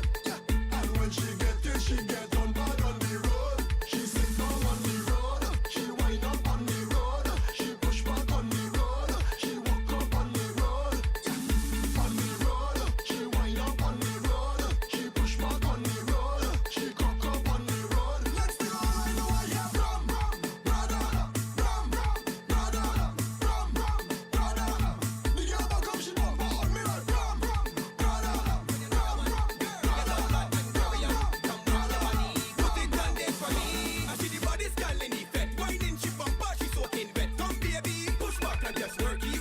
And when she get it, she get on bad on the road. She sit down on the road. She wind up on the road. She push back on the road. She walk up on the road. On the road. She wind up on the road. She push back on the road. She cock up on the road. Let's do all I know I have rum, brother. The girl back up, she bump on me like brother. Put it down there for me. I see the body's girl in effect. Winding she bumper, she soaking wet. Come baby, push back and just worky.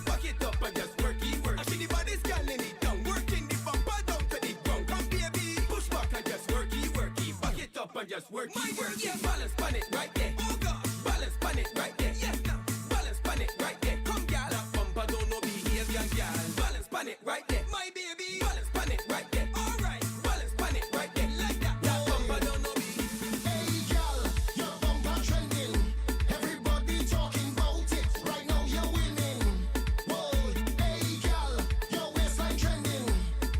Back it up and just worky. I see the body's girl in it down. Working the bumper down to the ground. Come baby, push back and just worky. Back it up and just worky. Yeah, balance pan it right there. Oh God, balance pan it right there. Yes, now balance pan it right there. Come gal, that bumper don't know behavior, gal. Balance pan it right there, my baby. Balance pan it right there. All right, balance pan it right there, like that. That bumper don't know behavior. Hey girl, your bumper trending. Everybody talking about it. Right now you're winning. Whoa, hey girl, your waistline trending.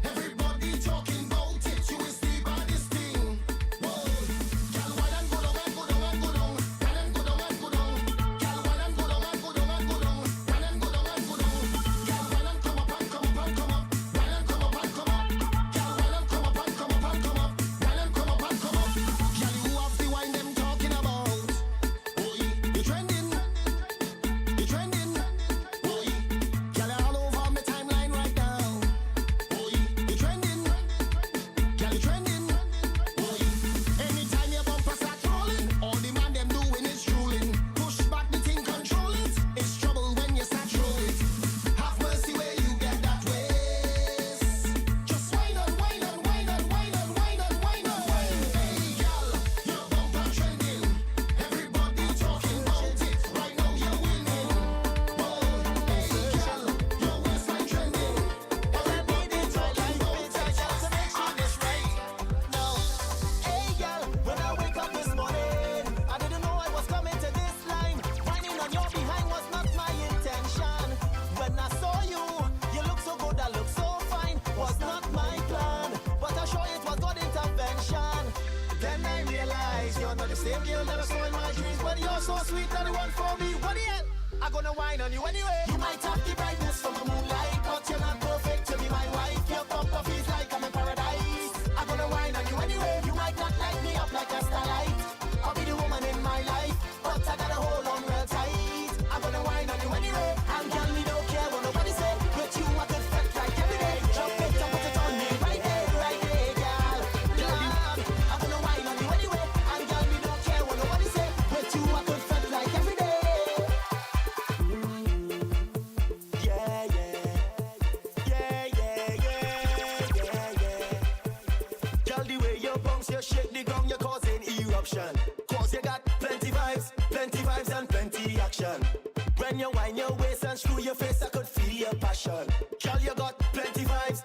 Everybody talking about it. You is the baddest thing. Whoa, girl, why don't go down and go down and go down. Why don't go down and go down. Girl, why don't go down and go down and go down. Why don't go down and go down. Girl, why don't come up and come up and come up. Why don't come up and come up. Girl, why don't come up and come up and come up. Why don't come up and come up. Girl, you have the wine them talking about. Boy, you trending. You trending. Boy, girl, you're all over my timeline right now. Boy, you trending. Girl, you trending. Boy, anytime your bumper start rolling, all the man them doing is drooling. Push back the thing, control it. It's trouble when you start roll it. Have mercy where you get that waist. Just wine on, wine on, wine on, wine on, wine on, wine on, wine. Hey, girl, your bumper trending. Everybody talking about it. Right now you're winning. Whoa, hey, girl, your waistline trending. Everybody talking about it. Just to make sure this right. No, hey, girl, when I wake up this morning, I didn't know I was coming to this line. Whining on your behind was not my intention. When I saw you, you look so good, I look so fine. Was not my plan, but I sure it was God intervention. Then I realized you're not the same girl that I saw in my dreams, but you're so sweet and the one for me. What the hell? I'm gonna whine on you anyway. You might have the brightness from the moonlight, but you're not perfect to be my wife. Your bumper feels like I'm in paradise. I'm gonna whine on you anyway. You might not light me up like a starlight. I'll be the woman in my life, but I gotta hold on real tight. I'm gonna whine on you anyway. And girl, me don't care what nobody say. With you, I could fret like every day. Jump it and put it on me right there, girl. I'm gonna whine on you anyway. And girl, me don't care what nobody say. With you, I could fret like every day. Yeah, yeah. Yeah, yeah, yeah, yeah, yeah. Girl, the way you bounce, you shake the ground, you're causing eruption. Cause you got plenty vibes and plenty action. When you wind your waist and screw your face, I could feel your passion. Girl, you got plenty vibes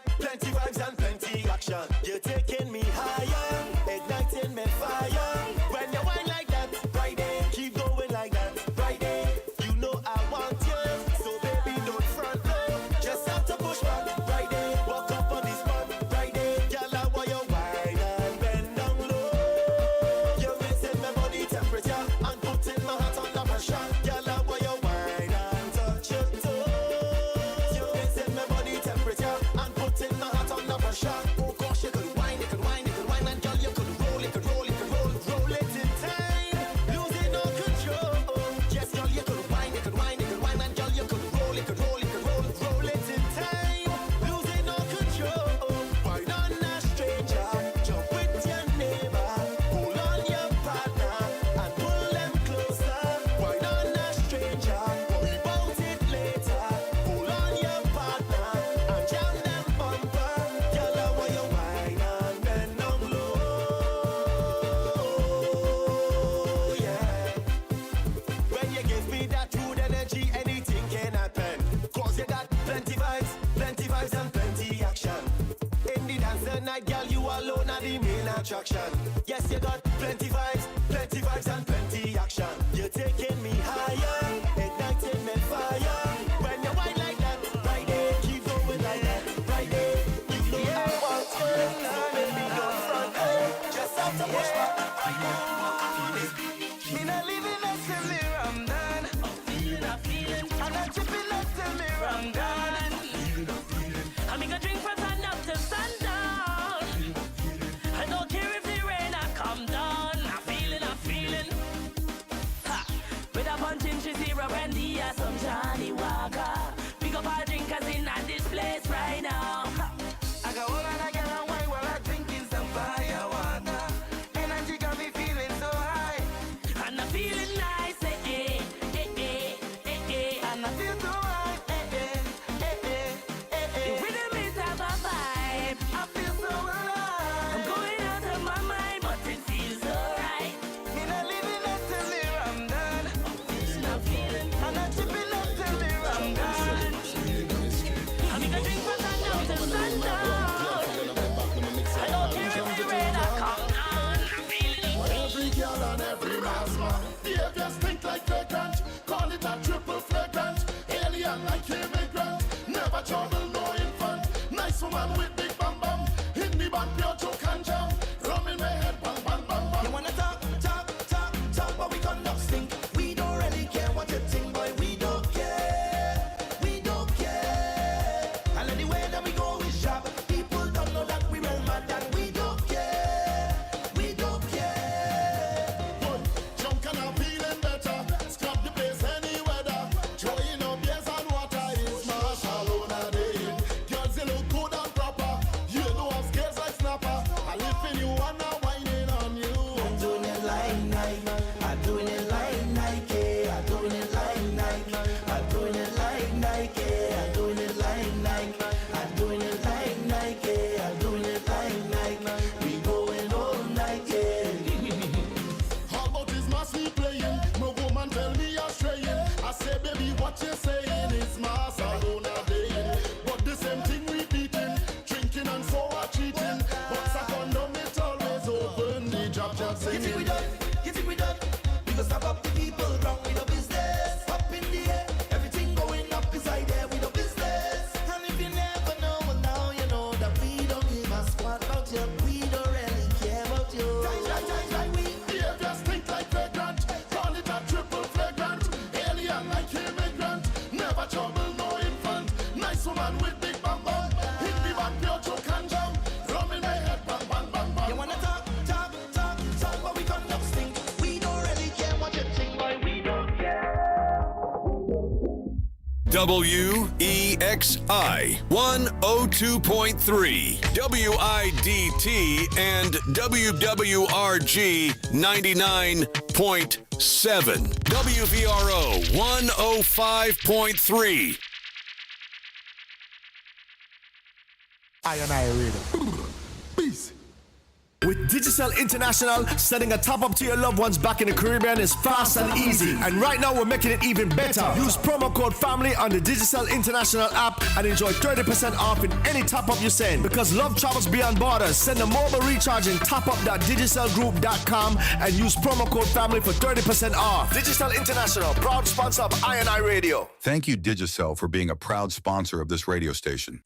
and plenty action. You're taking me higher, igniting me fire. When you wind like that, right there, keep going like that, right there. You know I want you, so baby don't front low. Just have to push back, right there. Walk up on this spot, right there. Girl, I want you wine and bend down low. You're raising my body temperature and putting my heart under pressure. Girl, I want you wine and touch your toes. You're raising my body temperature and putting my heart under pressure. Oh gosh, you could whine, and girl, you alone are the main attraction. Yes, you got plenty vibes and plenty action. You're taking me higher, igniting me fire. When you whine like that, right there, keep going like that, right there. You know I want you, baby, don't front, just have to push back. Me not living up till me I'm done. I'm feeling, I'm not tripping up till me I'm done. I'm gonna drink from sun up to sundown. I don't care if the rain I come down. I'm feeling. Ha. With a punch in zero and the some Johnny Walker. Pick up our drinkers in at this place right now. Ha. I got all and I get a wine while I'm drinking some fire water. Energy got me feeling so high. And I'm feeling nice, and I feel so high, The rhythm is have a vibe. I feel so alive. I'm going out of my mind, but it feels alright. Me not living up till the I'm done. I'm feeling, I'm not tripping up till the I'm done. I'm gonna drink from sundown to sundown. I don't care if the rain I come down. I'm feeling Every girl and every man's man, behaviors think like vagrant. Call it a triple flagrant. Alien like immigrant. Never trouble, no infant. Nice woman with big bam bam. In the band, pure choke and jam. Rum in my head, bang bang bang bang. You wanna talk, but we conduct stink. We don't really care what you think, boy. We don't care. And anywhere that we go is sharp. People don't know that we well mad and we don't care. Boy, drunk and I'm feeling better. Scrap the place any weather. Throwing up beers and water is martial on a day. Girls, you look good and proper. You know I'm scared like snapper. I live in you and I'm whining on you. I'm doing it like Nike. I'm doing it like Nike. I'm doing it like Nike. I'm doing it like Nike. I'm doing it like Nike. I'm doing it like Nike. I'm doing it like Nike. We going all night, How about this mass we playing? My woman tell me you're straying. I say, baby, what you saying is mass alone a day. But the same thing repeating, drinking and so are cheating. Box a condom, it always open. The job You think we saying. done? We go stop up the people wrong with the business. Up in the air, everything going up inside there with the business. And if you never know, well now you know that we don't give a squat about you. We don't really care about you. Right, we behaviors think like vagrant. Call it a triple flagrant. Alien like immigrant. Never trouble, no infant. Nice woman with big bam bam. Hit the back, pure choke and jam. Rum in my head, bang bang bang bang. You wanna talk, but we conduct stink. We don't really care what you think, boy. We don't care. WEXI 102.3, WIDT, and WWRG 99.7, WVRO 105.3. I and I read it. Peace. With Digicel International, setting a top up to your loved ones back in the Caribbean is fast and easy. And right now we're making it even better. Use promo code FAMILY on the Digicel International app and enjoy 30% off in any top up you send. Because love travels beyond borders, send a mobile recharge in topup.digicelgroup.com and use promo code FAMILY for 30% off. Digicel International, proud sponsor of I&I Radio. Thank you, Digicel, for being a proud sponsor of this radio station.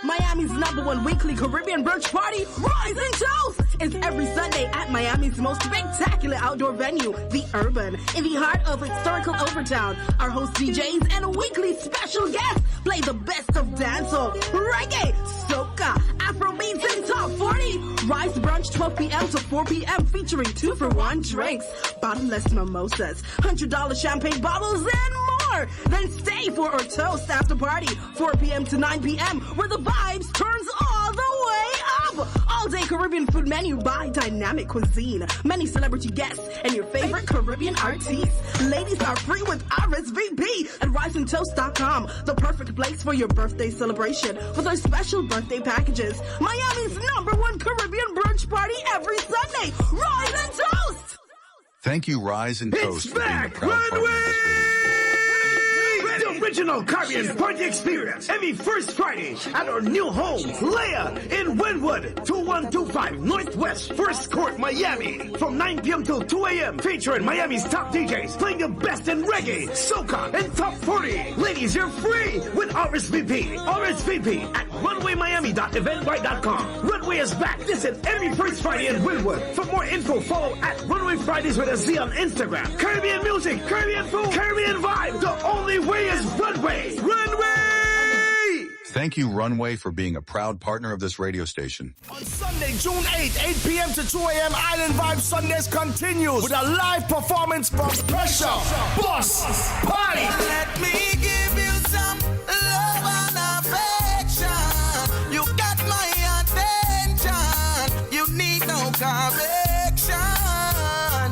Miami's #1 weekly Caribbean brunch party, Rise and Toast, is every Sunday at Miami's most spectacular outdoor venue, The Urban, in the heart of historical Overtown. Our host DJs and weekly special guests play the best of dancehall, reggae, soca, Afrobeats, and top 40. Rise brunch 12 p.m. to 4 p.m. featuring 2-for-1 drinks, bottomless mimosas, $100 champagne bottles, and more. Then stay for our toast after party, 4 p.m. to 9 p.m., where the vibes turns all the way up. All-day Caribbean food menu by Dynamic Cuisine. Many celebrity guests and your favorite Caribbean artists. Ladies are free with RSVP at riseandtoast.com. The perfect place for your birthday celebration with our special birthday packages. Miami's #1 Caribbean brunch party every Sunday. Rise and Toast! Thank you, Rise and Toast, for being a back, proud partner of this radio station. original Caribbean party experience every first Friday at our new home, Leia in Wynwood, 2125 Northwest 1st Court, Miami. From 9 p.m. till 2 a.m. featuring Miami's top DJs playing the best in reggae, soca, and top 40. Ladies, you're free with RSVP. RSVP at runwaymiami.eventbrite.com. Runway is back. Listen every first Friday in Wynwood. For more info, follow at Runway Fridays with a Z on Instagram. Caribbean music, Caribbean food, Caribbean vibe. The only way is Runway. Runway! Thank you, Runway, for being a proud partner of this radio station. On Sunday, June 8th, 8 p.m. to 2 a.m., Island Vibe Sundays continues with a live performance from Pressure, Boss, Party. Let me give you some love and affection. You got my attention. You need no correction.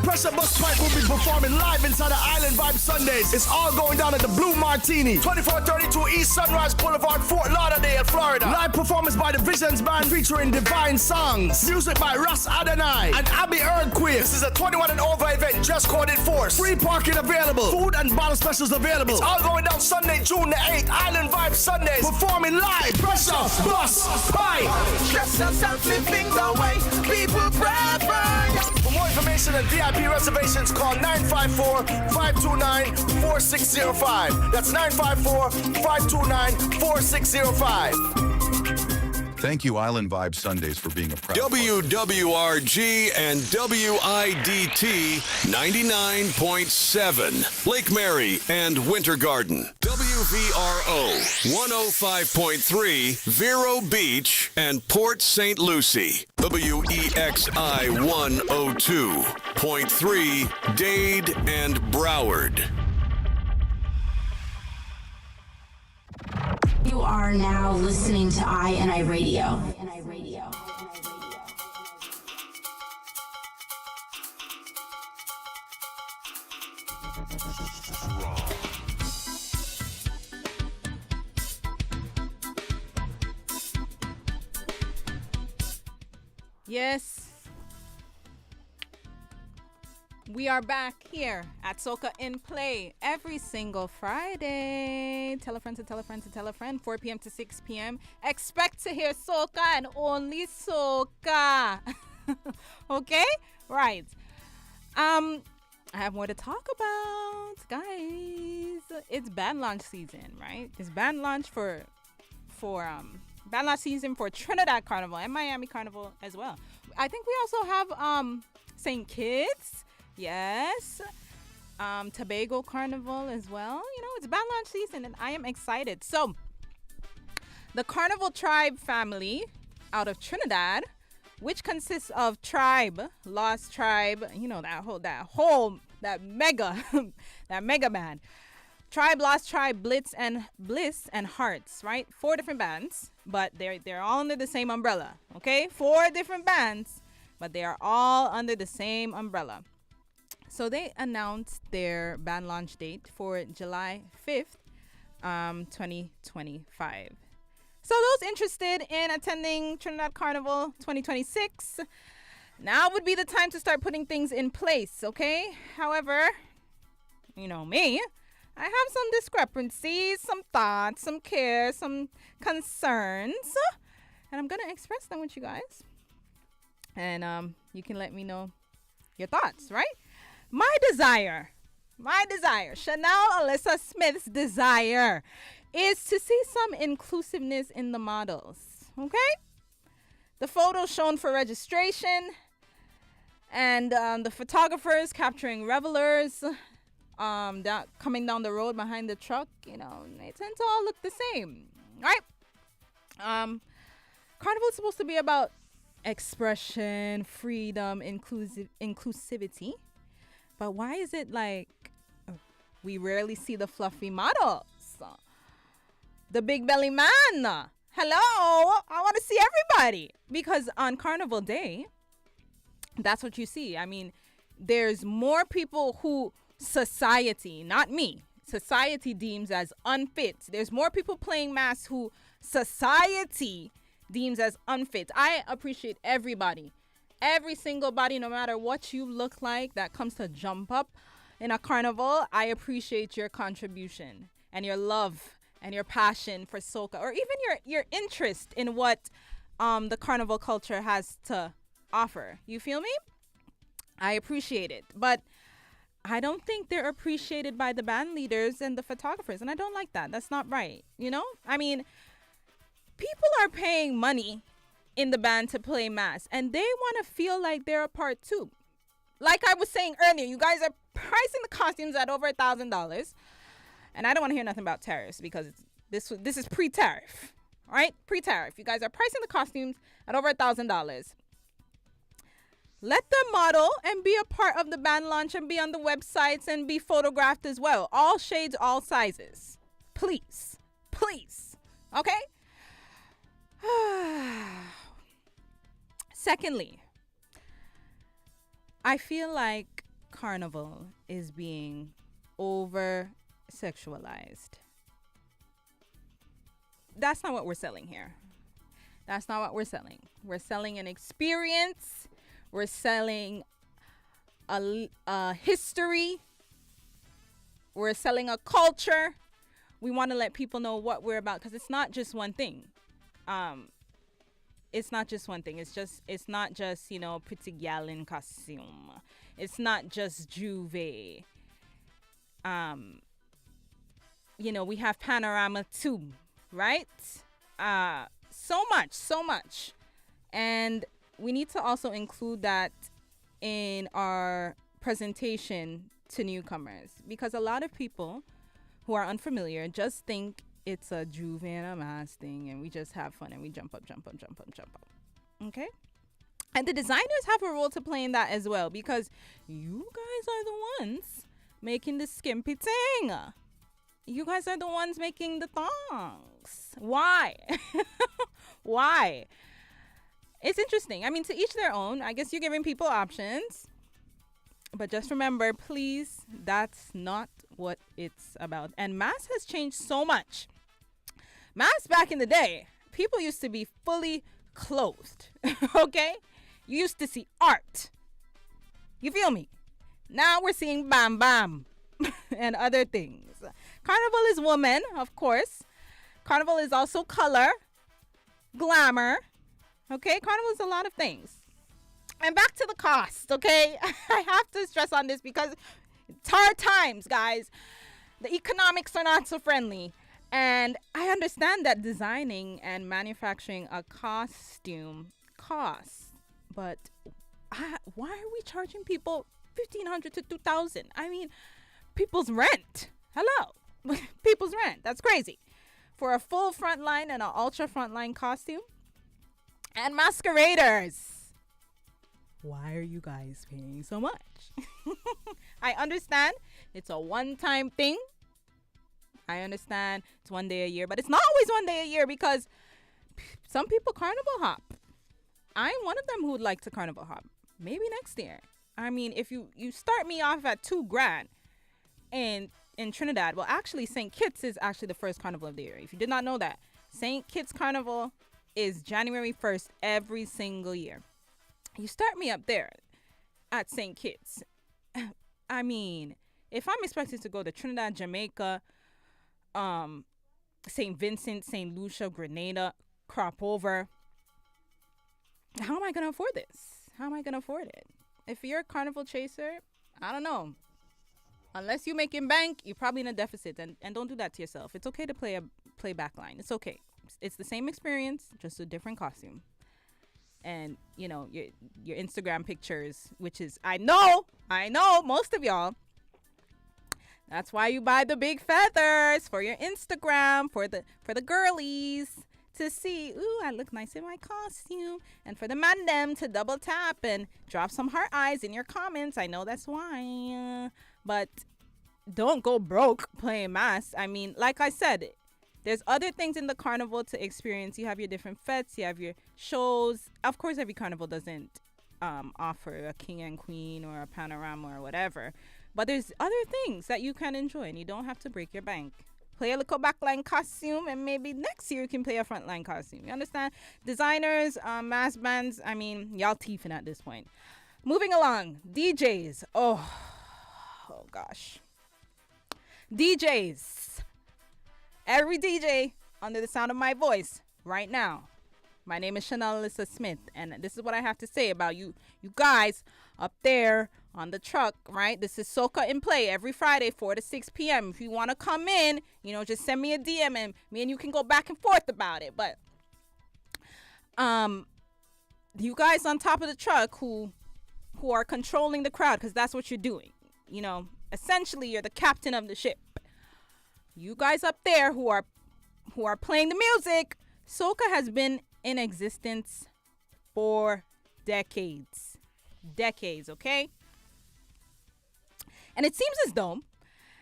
Pressure Bus Pipe will be performing live inside the Island Vibe Sundays. It's all going down at the Blue Martini, 2432 East Sunrise Boulevard, Fort Lauderdale, Florida. Live performance by the Visions Band featuring divine songs. Music by Russ Adonai and Abby Earthquake. This is a 21 and over event, just code enforced. Free parking available. Food and bottle specials available. It's all going down Sunday, June the 8th. Island Vibe Sundays. Performing live. Pressure Bus Pipe. Stress yourself, living the way people prefer. For more information and VIP reservations, call 954-529-4605. That's 954-529-4605. Thank you, Island Vibe Sundays, for being a proud WWRG and WIDT 99.7, Lake Mary and Winter Garden. WVRO 105.3, Vero Beach and Port St. Lucie. WEXI 102.3, Dade and Broward. You are now listening to I Radio. Yes. We are back here at SOCA in Play every single Friday. Tell a friend to tell a friend to tell a friend. 4 p.m. to 6 p.m. Expect to hear SOCA and only SOCA. Okay? Right. I have more to talk about, guys. It's band launch season, right? It's band launch for band launch season for Trinidad Carnival and Miami Carnival as well. I think we also have St. Kitts. Yes. Tobago Carnival as well. You know, it's band launch season and I am excited. So, the Carnival Tribe family out of Trinidad, which consists of Tribe, Lost Tribe, you know, that mega band. Tribe, Lost Tribe, Bliss and Hearts, right? 4 different bands, but they're all under the same umbrella, okay? 4 different bands, but they are all under the same umbrella. So they announced their band launch date for July 5th, 2025. So those interested in attending Trinidad Carnival 2026, now would be the time to start putting things in place, okay? However, you know me, I have some discrepancies, some thoughts, some cares, some concerns, and I'm going to express them with you guys. And you can let me know your thoughts, right? My desire, Chanel Alyssa Smith's desire is to see some inclusiveness in the models, okay? The photos shown for registration and the photographers capturing revelers coming down the road behind the truck, you know, they tend to all look the same, right? Carnival is supposed to be about expression, freedom, inclusivity. But why is it like we rarely see the fluffy models? The big belly man. Hello? I want to see everybody. Because on Carnival Day, that's what you see. I mean, there's more people who society, not me, society deems as unfit. There's more people playing masks who society deems as unfit. I appreciate everybody. Every single body, no matter what you look like, that comes to jump up in a carnival, I appreciate your contribution. and your love and your passion for soca, or even your interest in what the carnival culture has to offer. You feel me? I appreciate it. But I don't think they're appreciated by the band leaders and the photographers. And I don't like that. That's not right. You know? I mean, people are paying money in the band to play mass, and they want to feel like they're a part too. Like I was saying earlier, you guys are pricing the costumes at over $1,000. And I don't want to hear nothing about tariffs, because this is pre-tariff. All right? Pre-tariff. You guys are pricing the costumes at over $1,000. Let them model and be a part of the band launch and be on the websites and be photographed as well. All shades, all sizes. Please. Please. Okay? Secondly, I feel like carnival is being over sexualized. That's not what we're selling here. That's not what we're selling. We're selling an experience. We're selling a history. We're selling a culture. We want to let people know what we're about, because it's not just one thing. It's not just one thing. It's not just, you know, pretty gal in costume. It's not just Juve. You know, we have panorama too, right? So much. And we need to also include that in our presentation to newcomers, because a lot of people who are unfamiliar just think it's a Juve and a mass thing, and we just have fun and we jump up. Okay? And the designers have a role to play in that as well, because you guys are the ones making the skimpy thing. You guys are the ones making the thongs. Why? Why? It's interesting. I mean, to each their own. I guess you're giving people options. But just remember, please, that's not what it's about. And mass has changed so much. Mass back in the day, people used to be fully clothed. Okay? You used to see art. You feel me? Now we're seeing bam bam and other things. Carnival is woman, of course. Carnival is also color, glamour. Okay? Carnival is a lot of things. And back to the cost, okay? I have to stress on this because it's hard times, guys. The economics are not so friendly. And I understand that designing and manufacturing a costume costs. But why are we charging people $1,500 to $2,000? I mean, people's rent. Hello. People's rent. That's crazy. For a full frontline and an ultra frontline costume. And masqueraders. Why are you guys paying so much? I understand it's a one-time thing. I understand it's one day a year, but it's not always one day a year, because some people carnival hop. I'm one of them who would like to carnival hop. Maybe next year. I mean, if you start me off at $2,000 in Trinidad, well, actually, St. Kitts is actually the first carnival of the year. If you did not know that, St. Kitts Carnival is January 1st every single year. You start me up there at St. Kitts. I mean, if I'm expected to go to Trinidad, Jamaica, St. Vincent, St. Lucia, Grenada, crop over, how am I going to afford this? How am I going to afford it? If you're a carnival chaser, I don't know. Unless you're making bank, you're probably in a deficit. And don't do that to yourself. It's okay to play backline. It's okay. It's the same experience, just a different costume. And, you know, your Instagram pictures, which is, I know, most of y'all. That's why you buy the big feathers for your Instagram, for the girlies to see, ooh, I look nice in my costume. And for the man them to double tap and drop some heart eyes in your comments. I know that's why. But don't go broke playing mass. I mean, like I said, there's other things in the carnival to experience. You have your different fetes, you have your shows. Of course, every carnival doesn't offer a king and queen or a panorama or whatever. But there's other things that you can enjoy, and you don't have to break your bank. Play a little backline costume, and maybe next year you can play a frontline costume. You understand? Designers, mass bands, I mean, y'all teething at this point. Moving along, DJs. Oh gosh. DJs. every DJ under the sound of my voice right now. My name is Chanel Alyssa Smith, and this is what I have to say about you guys up there on the truck, right? This is SOCA in Play every Friday, 4 to 6 p.m. If you want to come in, just send me a DM, and me and you can go back and forth about it. But you guys on top of the truck who are controlling the crowd, because that's what you're doing. Essentially, you're the captain of the ship. You guys up there who are playing the music, SOCA has been in existence for decades, okay? And it seems as though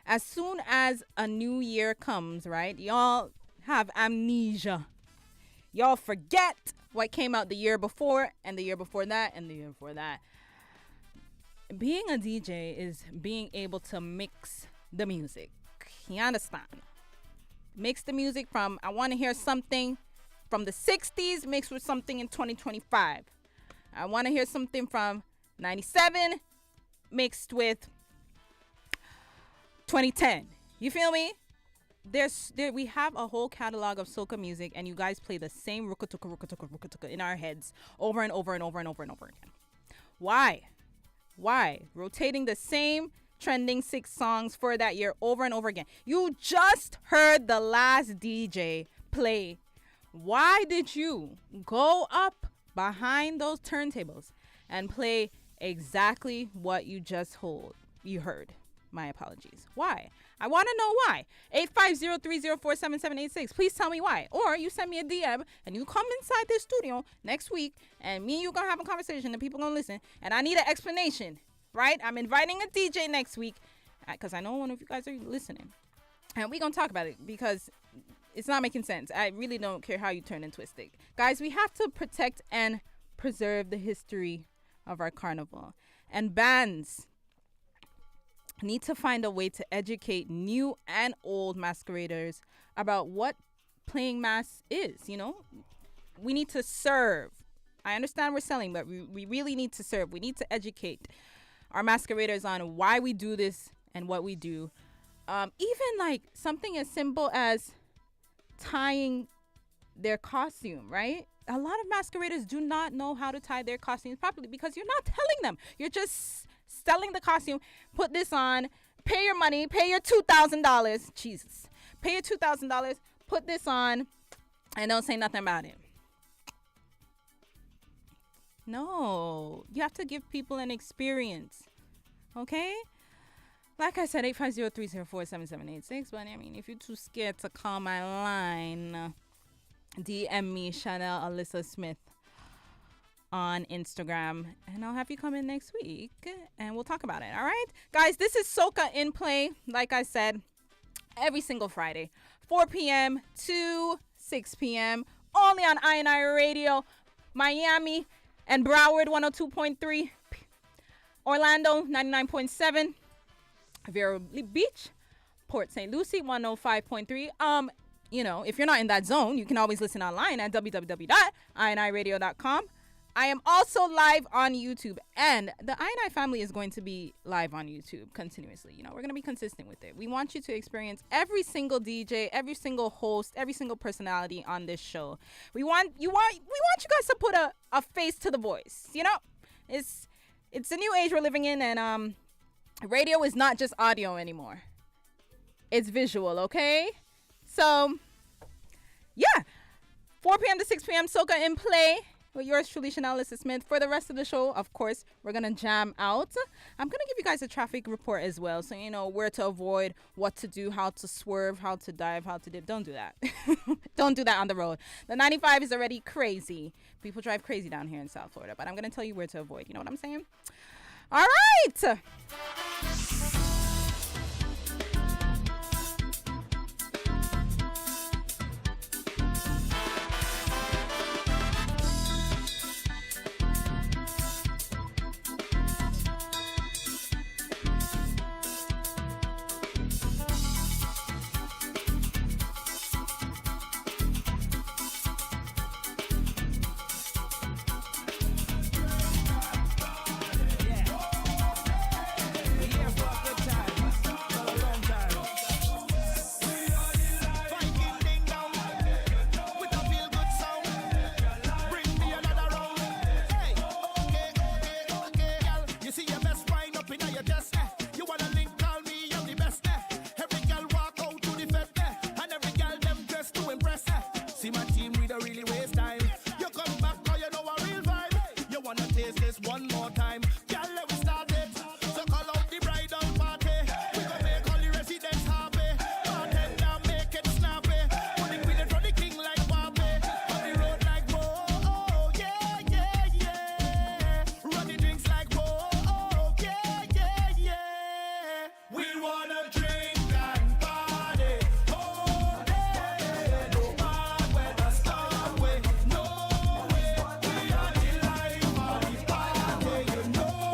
as soon as a new year comes, right, y'all have amnesia. Y'all forget what came out the year before and the year before that and the year before that. Being a DJ is being able to mix the music. You understand? Mix the music from, I want to hear something from the 60s mixed with something in 2025. I want to hear something from 97 mixed with 2010. You feel me? We have a whole catalog of soca music, and you guys play the same ruka-tuka in our heads over and over and over and over and over again. Why? Rotating the same trending 6 songs for that year over and over again. You just heard the last DJ play. Why did you go up behind those turntables and play exactly what you just heard? My apologies. Why? I want to know why. 850-304-7786. Please tell me why. Or you send me a DM and you come inside this studio next week, and me and you going to have a conversation and people going to listen, and I need an explanation, right? I'm inviting a DJ next week because I know one of you guys are listening. And we're going to talk about it because it's not making sense. I really don't care how you turn and twist it. Guys, we have to protect and preserve the history of our carnival. And bands need to find a way to educate new and old masqueraders about what playing mass is. We need to serve. I understand we're selling, but we really need to serve. We need to educate our masqueraders on why we do this and what we do. Even like something as simple as tying their costume, right? A lot of masqueraders do not know how to tie their costumes properly because you're not telling them. You're just selling the costume. Put this on, pay your money, pay your $2,000. Jesus. Pay your $2,000, put this on, and don't say nothing about it. No, you have to give people an experience, okay? Like I said, 850-304-7786. But I mean, if you're too scared to call my line, DM me, Chanel Alyssa Smith, on Instagram, and I'll have you come in next week and we'll talk about it. All right, guys, this is SOCA in Play. Like I said, every single Friday, 4 p.m. to 6 p.m. only on I&I Radio, Miami and Broward 102.3, Orlando 99.7, Vero Beach, Port St. Lucie 105.3. If you're not in that zone, you can always listen online at www.iniradio.com. I am also live on YouTube, and the I&I family is going to be live on YouTube continuously. We're going to be consistent with it. We want you to experience every single DJ, every single host, every single personality on this show. We want you guys to put a face to the voice. It's a new age we're living in, and radio is not just audio anymore. It's visual, okay? So, yeah, 4 p.m. to 6 p.m. SOCA in Play. With yours truly, Chanel Alyssa Smith. For the rest of the show, of course, we're going to jam out. I'm going to give you guys a traffic report as well, so you know where to avoid, what to do, how to swerve, how to dive, how to dip. Don't do that. Don't do that on the road. The 95 is already crazy. People drive crazy down here in South Florida, but I'm going to tell you where to avoid. You know what I'm saying? All right. place this one more time. Girl, let we start it. So call out the bridal party. We gon' make all the residents happy. Bartender, make it snappy. Put the queen in front of the king like Barbie. On the road like whoa, oh, yeah, yeah, yeah. Run the drinks like whoa, oh, yeah, yeah, yeah. We wanna drink and party all day. No bad weather, storm way, no way. We are the life of the party, you know.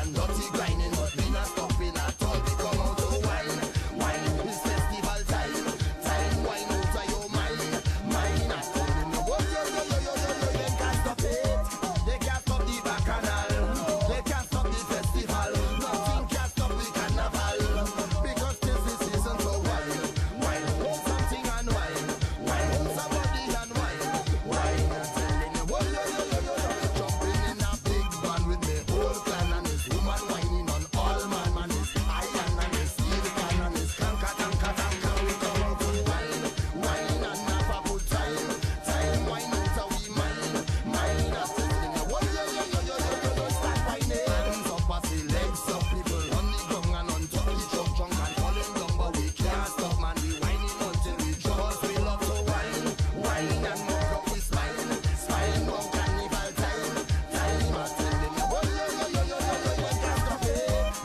and dirty grinding, but we not stopping at all. We come out to wine, wine is festival time, time wine out of your mind, mind. I'm telling you, oh yo yo yo yo yo yo, they can't stop it, they can't stop the bacchanal, they can't stop the festival, nothing can stop the carnival, because this is season for wine, wine hold something and wine, wine hold somebody and wine, wine. I'm telling you, oh yo yo yo yo yo, jumping in a big band with me whole clan and this woman whining on all man is iron and his steel can and his canka tanka tanka. We come out to wine, wine and have a good time, time wine out of we mind, mind. I'm telling you, oh yo yo yo yo yo yo, start whining. Hands up as the legs up, people on the ground and on top the drunk and falling down, but we can't stop, man. We whining until we just we love to wine, wine and move up we spine, spine round carnival time, time. I'm telling you, oh yo yo yo yo yo yo, you can't stop it.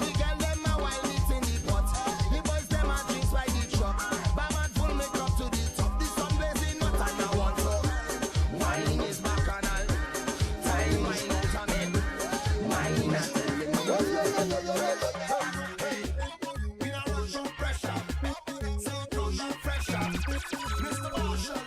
The girl them a wine it in the pot, the boys them a drinks by the truck. Barman full make up to the top, the sun blazing hot and I want to. Wine is bacchanal, time wine out of me, wine. I'm telling you, oh yo yo yo yo yo. We not rush on pressure, so close and fresher. Mr. Marshall,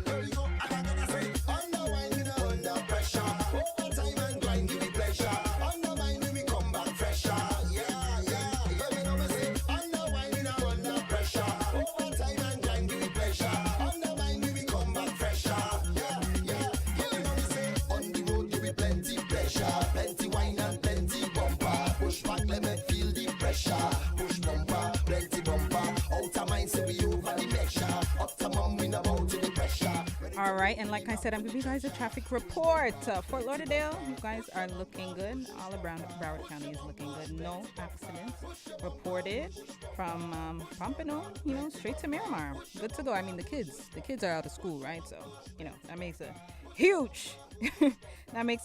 there we go. And I'm gonna say, under wine we not under pressure. Over time and grind give me pleasure. Under wine we come back fresher. Yeah, yeah. Let me know me say, under wine we not under pressure. Over time and grind give me pleasure. Under wine we come back fresher. Yeah, yeah. Let me know me say, on the road give me plenty pleasure, plenty wine and plenty bumper. Push back, let me feel the pressure. Push bumper, plenty bumper. Out of mind, say we over the measure. Up to mom, we not about to the pressure. All right, and like I said, I'm giving you guys a traffic report. Fort Lauderdale, you guys are looking good. All of Broward County is looking good. No accidents reported from Pompano, straight to Miramar. Good to go. I mean, the kids are out of school, right? So, that makes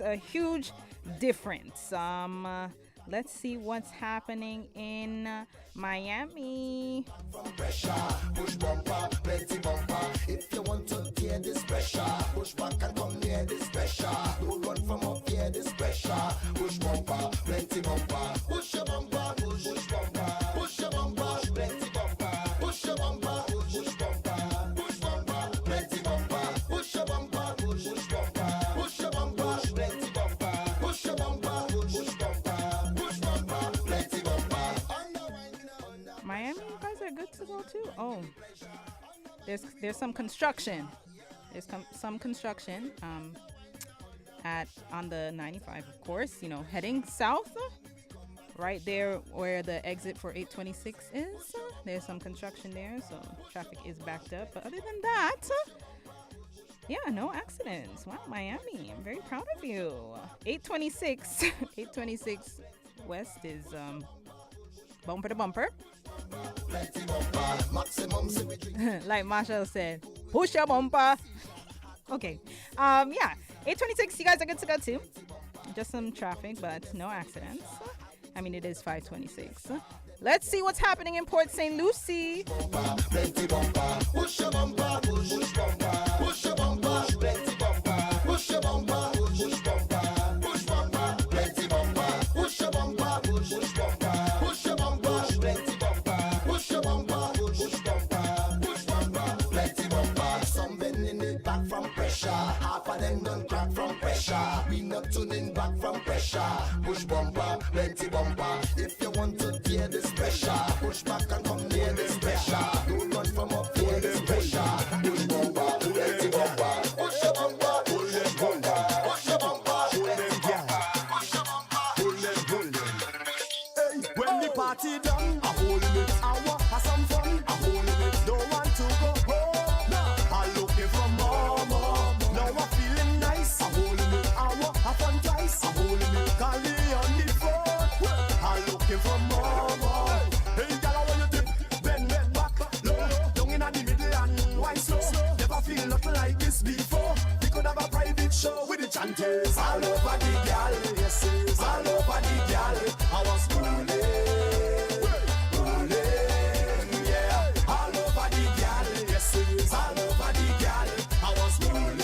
a huge, difference. Let's see what's happening in Miami. From pressure, push bumper, plenty bumper. If you want to tear this pressure, push back and come near this pressure. Don't run from up here, this pressure. Push bumper, plenty bumper. Push your bumper, push bumper. Push your bumper, plenty bumper. Push your bumper, push bumper. Push bumper, plenty bumper. Push your bumper, push bumper. Push your bumper, plenty bumper. Push your bumper, push bumper. Push bumper, plenty bumper. Miami, you guys are good to go too. Oh, there's some construction. There's some construction on the 95, of course. Heading south, right there where the exit for 826 is. There's some construction there, so traffic is backed up. But other than that, yeah, no accidents. Wow, Miami, I'm very proud of you. 826 West is bumper to bumper. Like Marshall said, push your bumper. Okay. Yeah. 826, you guys are good to go too. Just some traffic, but no accidents. I mean, it is 526. Let's see what's happening in Port St. Lucie. Plenty bumper. Push your bumper, push bumper. Push your bumper, plenty bumper. Push your bumper, push bumper. Push bumper, plenty bumper. Push your bumper, push bumper. Push your bumper, plenty bumper. Push your bumper, push bumper. Push bumper, plenty bumper. Some bending it back from pressure. Half of them done crack from pressure. We not tuning back from pressure. Push bumper, plenty bumper. If you want to tear this pressure, push back and come near this pressure. Don't run from up here, this pressure. Push bumper, plenty bumper. Push your bumper, push your bumper. Push your bumper, plenty bumper. Push your bumper, pull them. Hey, when the party done, a whole minute hour, have some fun. A whole minute, don't want to go home. I'm looking for more. Now I'm feeling nice. A whole minute hour, have fun twice. A whole minute, call me on the phone. I'm looking for more. Hey, girl, when you dip, bend back, low, down in the middle and wine slow. Never feel nothing like this before. We could have a private show with the chanters all over the girl. Yes, it's all over the girl. I was rolling, yeah, all over the girl. Yes, it's all over the girl. I was rolling.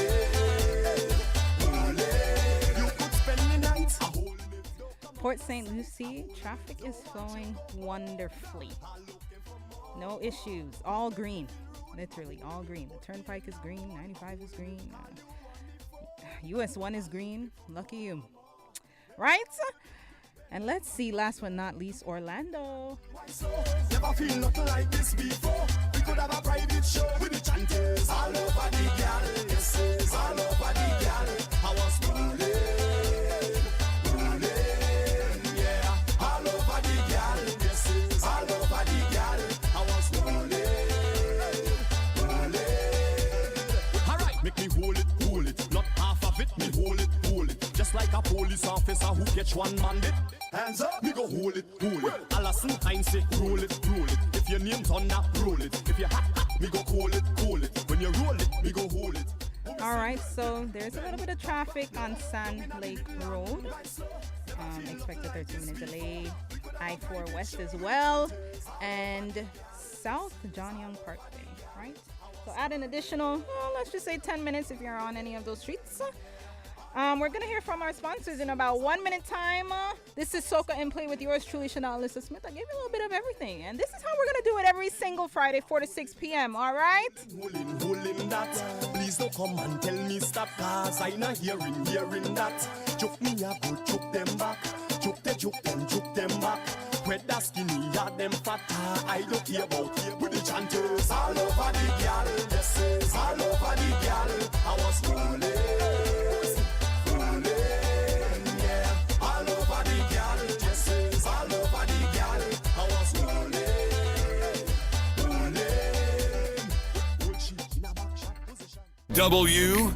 You could spend the night. Port St. Lucie, traffic is flowing wonderfully. No issues. All green. Literally all green. The turnpike is green. 95 is green. US 1 is green. Lucky you. Right? And let's see, last but not least, Orlando. Never feel nothing like this before. We could have a private show with the chanters all over the galley. Yes, yes, all over the galley. I was rolling, yeah, all over the galley. Yes, yes, all over the galley. I was rolling. All right, make me hold it, not half of it. Me hold it. Just like a police officer who gets one mandate. Hands up, me go hold it. Allison Hines say, roll it. If your name's on that, roll it. If you hot, me go call it. When you roll it, me go hold it. All right, so there's a little bit of traffic on Sand Lake Road. Expect a 13-minute delay. I-4 West as well. And South John Young Parkway, right? So add an additional, let's just say 10 minutes if you're on any of those streets. We're going to hear from our sponsors in about 1 minute time. This is SOCA in Play with yours truly, Chanel Alyssa Smith. I gave you a little bit of everything. And this is how we're going to do it every single Friday, 4 to 6 p.m. All right? Holding that. Please don't come and tell me stop, cause I'm not hearing that. Choke me up, go choke them back. Choke them back. Whether skinny or them fat, I don't care about here. With the chanters all over the galley. Yes, yes, all over the galley. I was rolling.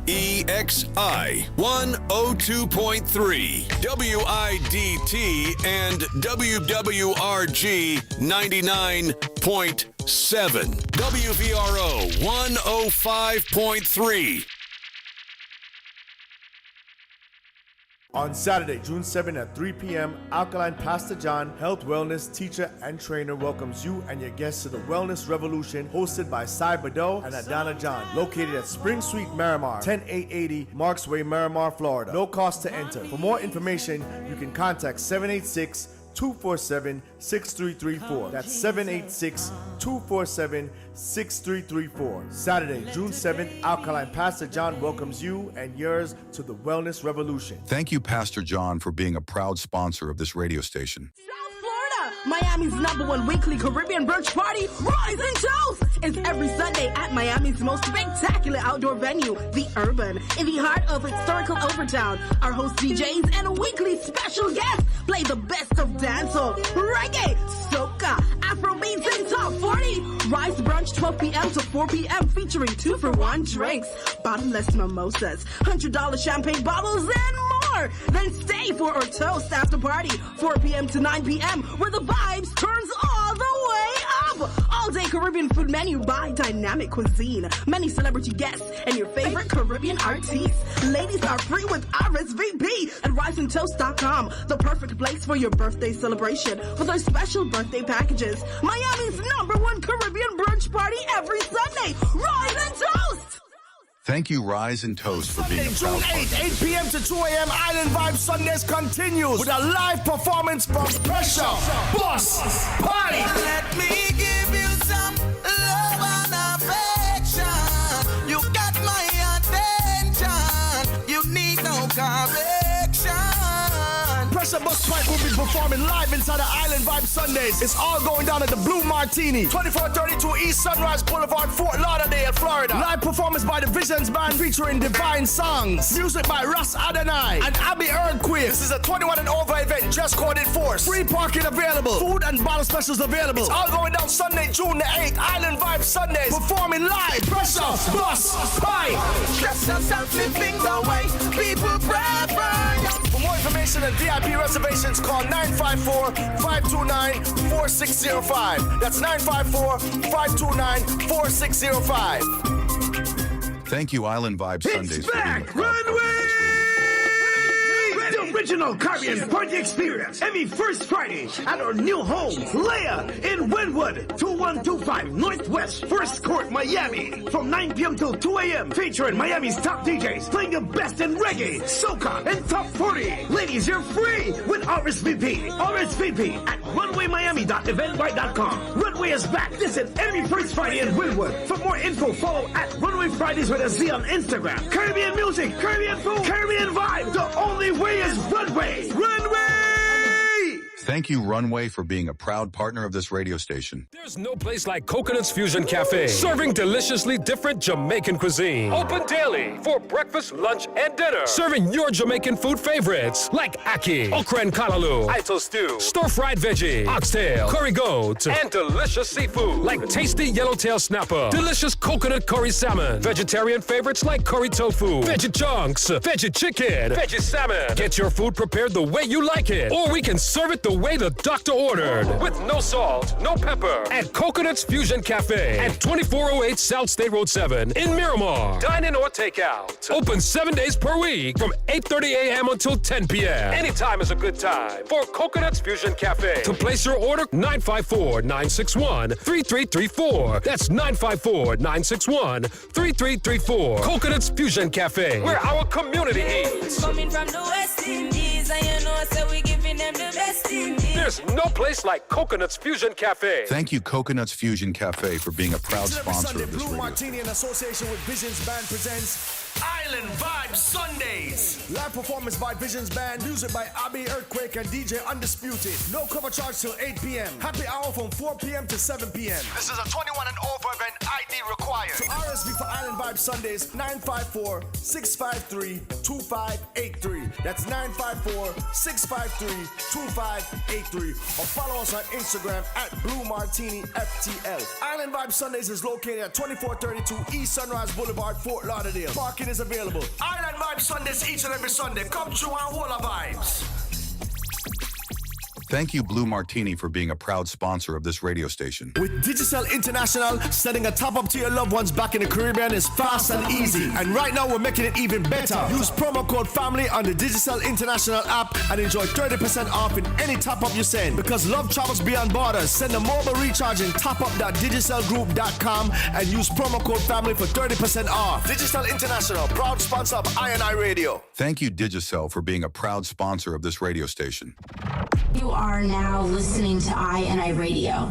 WEXI 102.3, WIDT and WWRG 99.7, WVRO 105.3. On Saturday, June 7 at 3 p.m., Alkaline Pastor John, health wellness teacher and trainer, welcomes you and your guests to the Wellness Revolution, hosted by Cy Badeau and Adana John, located at Spring Suite, Miramar, 10880 Marks Way, Miramar, Florida. No cost to enter. For more information, you can contact 786-247-6334. That's 786-247-6334. Saturday, June 7th, Alkaline Pastor John welcomes you and yours to the Wellness Revolution. Thank you, Pastor John, for being a proud sponsor of this radio station. Miami's #1 weekly Caribbean brunch party, Rise and Toast, is every Sunday at Miami's most spectacular outdoor venue, The Urban, in the heart of historical Overtown. Our host DJs and a weekly special guest play the best of dancehall, reggae, soca, Afrobeats, and top 40. Rise brunch 12 p.m. to 4 p.m. featuring 2-for-1 drinks, bottomless mimosas, $100 champagne bottles, and more. Then stay for our toast after party, 4 p.m. to 9 p.m., where the vibes turns all the way up. All-day Caribbean food menu by Dynamic Cuisine. Many celebrity guests and your favorite Caribbean artists. Ladies are free with RSVP at riseandtoast.com. The perfect place for your birthday celebration with our special birthday packages. Miami's #1 Caribbean brunch party every Sunday. Rise and Toast! Thank you, Rise and Toast, for being a June proud 8th, partner. 8 p.m. to 2 a.m. Island Vibe Sundays continues with a live performance from Pressure, Boss, Party. Let me give you some love and affection. You got my attention. You need no correction. Pressure Bus Pipe will be performing live inside the Island Vibe Sundays. It's all going down at the Blue Martini, 2432 East Sunrise Boulevard, Fort Lauderdale, Florida. Live performance by the Visions Band featuring divine songs. Music by Russ Adonai and Abby Earthquake. This is a 21 and over event, just coded Force. Free parking available. Food and bottle specials available. It's all going down Sunday, June the 8th. Island Vibe Sundays. Performing live. Pressure Bus Pipe. Stress yourself, living the way people prefer. For more information and VIP reservations, call 954-529-4605. That's 954-529-4605. Thank you, Island Vibe Sundays, for being a back, proud partner of this radio station. original Caribbean party experience every first Friday at our new home, Leia, in Wynwood, 2125 Northwest 1st Court, Miami, from 9 p.m. till 2 a.m. featuring Miami's top DJs playing the best in reggae, soca, and top 40. Ladies, you're free with RSVP. RSVP at runwaymiami.eventbrite.com. Runway is back. Listen every first Friday in Wynwood. For more info, follow at Runway Fridays with a Z on Instagram. Caribbean music, Caribbean food, Caribbean vibe. The only way is Runway. Runway! Thank you, Runway, for being a proud partner of this radio station. There's no place like Coconut's Fusion Cafe, serving deliciously different Jamaican cuisine. Open daily for breakfast, lunch, and dinner. Serving your Jamaican food favorites like ackee, okra and kalaloo, ito stew, stir-fried veggie, oxtail, curry goat, and delicious seafood like tasty yellowtail snapper, delicious coconut curry salmon, vegetarian favorites like curry tofu, veggie chunks, veggie chicken, veggie salmon. Get your food prepared the way you like it, or we can serve it the way the doctor ordered, with no salt, no pepper, at Coconut's Fusion Cafe at 2408 South State Road 7 in Miramar. Dine in or take out. Open 7 days per week from 8:30 a.m. until 10 p.m. Anytime is a good time for Coconut's Fusion Cafe. To place your order, 954-961-3334. That's 954-961-3334. Coconut's Fusion Cafe, where our community eats. Coming from the West Indies, and you know, so we giving them the best Indies. There's no place like Coconut's Fusion Cafe. Thank you, Coconut's Fusion Cafe, for being a proud Every sponsor Sunday, of this Blue radio. Martini in association with Visions Band presents Island Vibe Sundays. Live performance by Visions Band, music by Abby Earthquake and DJ Undisputed. No cover charge till 8 p.m. Happy hour from 4 p.m. to 7 p.m. This is a 21 and over event, ID required. So RSV for Island Vibe Sundays, 954-653-2583. That's 954-653-2583. Or follow us on Instagram at Blue Martini FTL. Island Vibe Sundays is located at 2432 East Sunrise Boulevard, Fort Lauderdale. Parking is available. Island Vibe Sundays each and every Sunday. Come through and hold our vibes. Thank you, Blue Martini, for being a proud sponsor of this radio station. With Digicel International, sending a top-up to your loved ones back in the Caribbean is fast and easy. And right now, we're making it even better. Use promo code FAMILY on the Digicel International app and enjoy 30% off in any top-up you send. Because love travels beyond borders, send a mobile recharge in topup.digicelgroup.com and use promo code FAMILY for 30% off. Digicel International, proud sponsor of I&I Radio. Thank you, Digicel, for being a proud sponsor of this radio station. You are now listening to I&I Radio.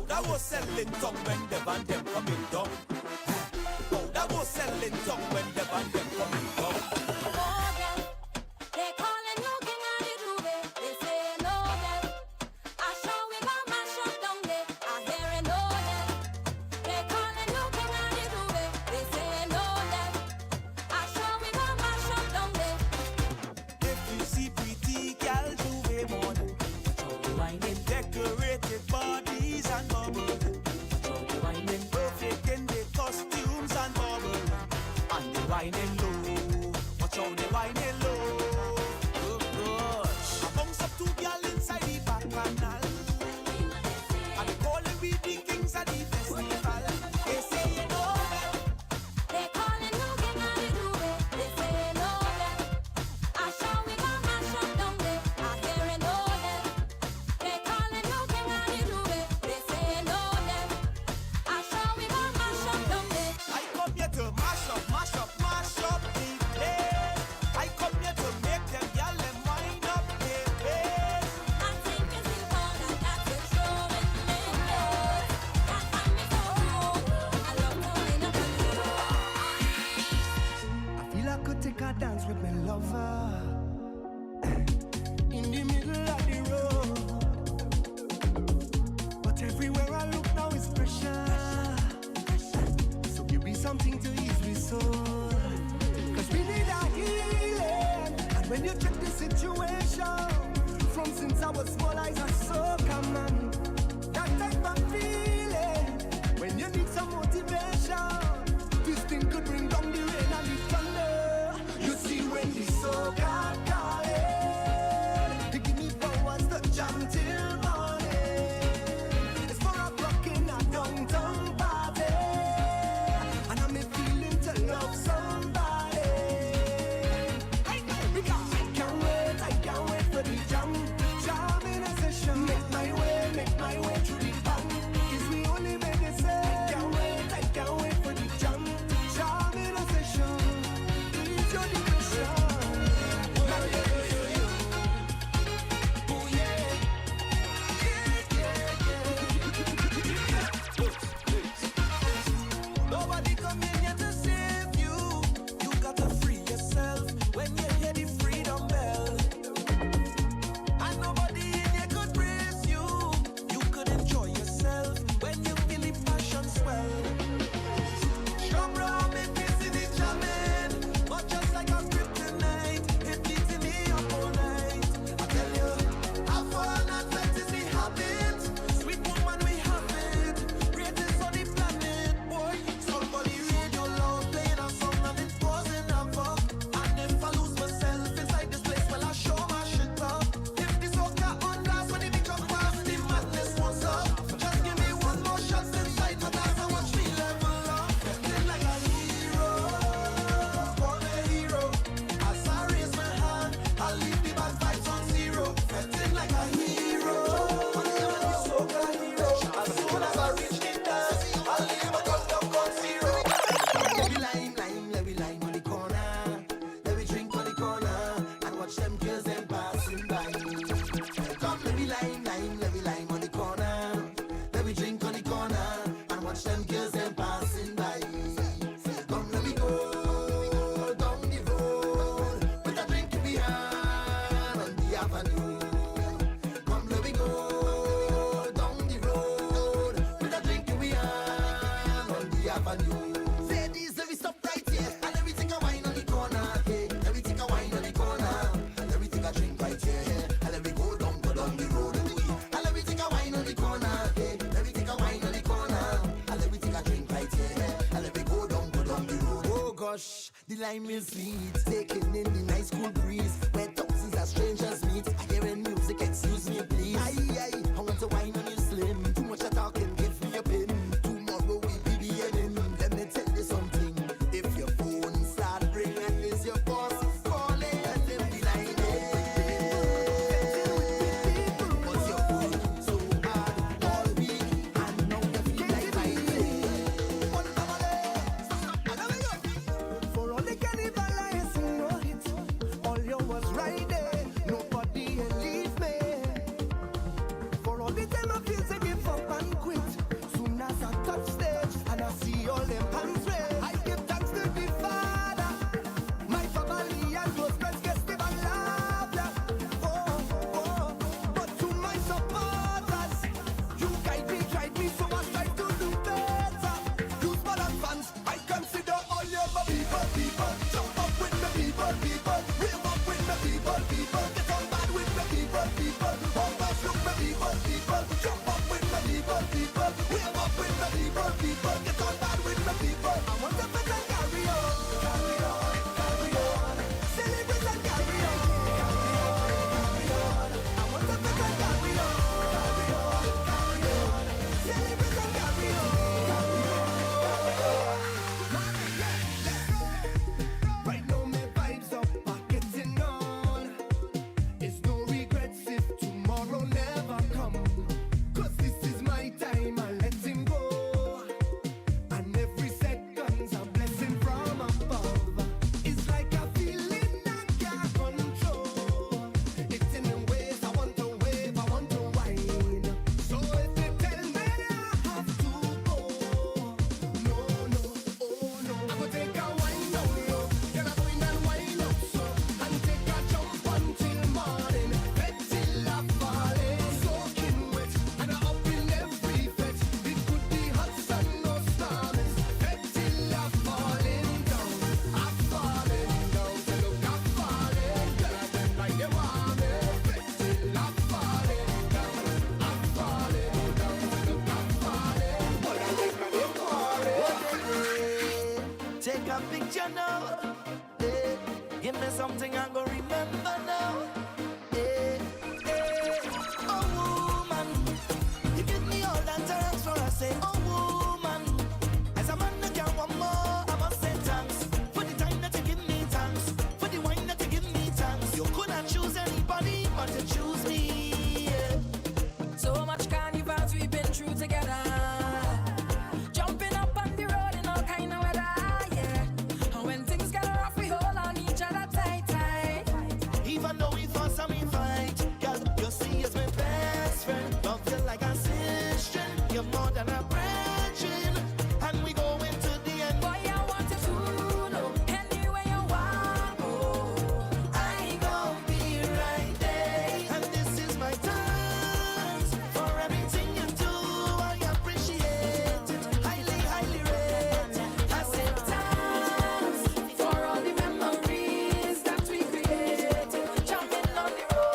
That was selling tongue when the band them coming down. That was selling tongue when the band them coming down. They calling you king of the groove. They say no them. I show we gon' mash up down there. I hear it no them. They calling you king of the groove. They say no them. I show we gon' mash up down there. If you see pretty gal Juve morning, whining decorated bodies and bubbles, whining perfect in their costumes and bubbles, and they whining low. Watch out, they whining low. Oh gosh, amongst up two gal inside the back canal, and they calling we the kings of the festival. They say no them. They calling you king of the groove. They say no them. I show we gon' mash up down there. I hear it no them. They calling you king of the groove. They say no them. I show we gon' mash up down there. I come here to mash up the place. I come here to make them gal and wind up their face. I'm thinking still gonna that's a show with me. That find me so cool. I love to wind up on you. I feel I could take a dance with my lover in the middle of the road. But everywhere I look now is pressure. So give me something to ease my soul. Cause we need a healing. And when you check the situation, from since I was small, I was so common. That type of feeling. When you need some motivation, this thing could bring down the rain and the thunder. You see when the SOCA calling, they give me powers to jump till morning. It's for a rockin' and down on you. Say this, let me stop right here. And everything I wine on the corner, hey. Everything I wine on the corner. And everything I drink right here, hey. And let me go down the road. And everything I wine on the corner, hey. Everything I wine on the corner. And everything I drink right here, hey. And let me go down the road. Oh gosh, the lime is sweet. Taking in the nice cool breeze. Where thousands of strangers meet. Hearing music, excuse me please. Aye, I want to wine on you slim. Too much talking, give me a pin. Tomorrow we be beginning. Let me tell you something. If your phone start ringing, is your boss calling? Let him be like what's your phone so hard all week? And now you feel like fighting. For all the cannibalize and no hit, all you was right there. Nobody will leave me. For all the time I feel to give up and quit. Soon as I touch stage and I see all them hands raised, I give thanks to the Father. My family and close friends get stiff and laughter. Oh, but to my supporters, you guide me, so I strive to do better. You small and fans, I consider all your people. Jump up with the people. Wave up with the people. Get on bad with the people. Almost look the people. Jump up with the people. Wave up with the people. Get on bad with the people. I want to fit and carry on. Celebrate and carry on. I want to fit and carry on. Celebrate and carry on. Right now my vibes up, are getting on. It's no regrets if tomorrow never come. 'Cause this is my time, I let him go. And every second's a blessing from above. It's like a feeling I can't control. It's in the ways I want to wave, I want to whine. So if they tell me I have to go, no, oh no. I will take a wine down low, then I go in and wine up so. And take a jump until morning, bed till I falling. Soaking wet, and I up in every fet. It could be hot sun, no storming. Bed till I falling down. I'm falling down, so look I'm falling. Girl, I bend like they want me. Bed till I'm falling down. I'm falling down, so look I'm falling. But I like my name falling. Take a picture now. Hey, give me something I'm gonna remember now. Hey, oh woman, you give me all that thanks for I say, oh woman, as a man that can want more, I must say thanks for the time that you give me, thanks for the wine that you give me, thanks. You could not choose anybody but to choose me. Yeah. So much carnivals we've been through together. Jumping up on the road in all kind of weather, yeah. And when things get rough, we hold on each other tight. Even though we fuss and we fight, girl, you see as my best friend. Love you like a sister, you're more than a brethren. And we go into the end. Boy, I want you to know, anywhere you want, oh, I gon' be right there. And this is my thanks for everything you do. I appreciate it, highly rate it. I said thanks for all the memories that we created, jumping on the road.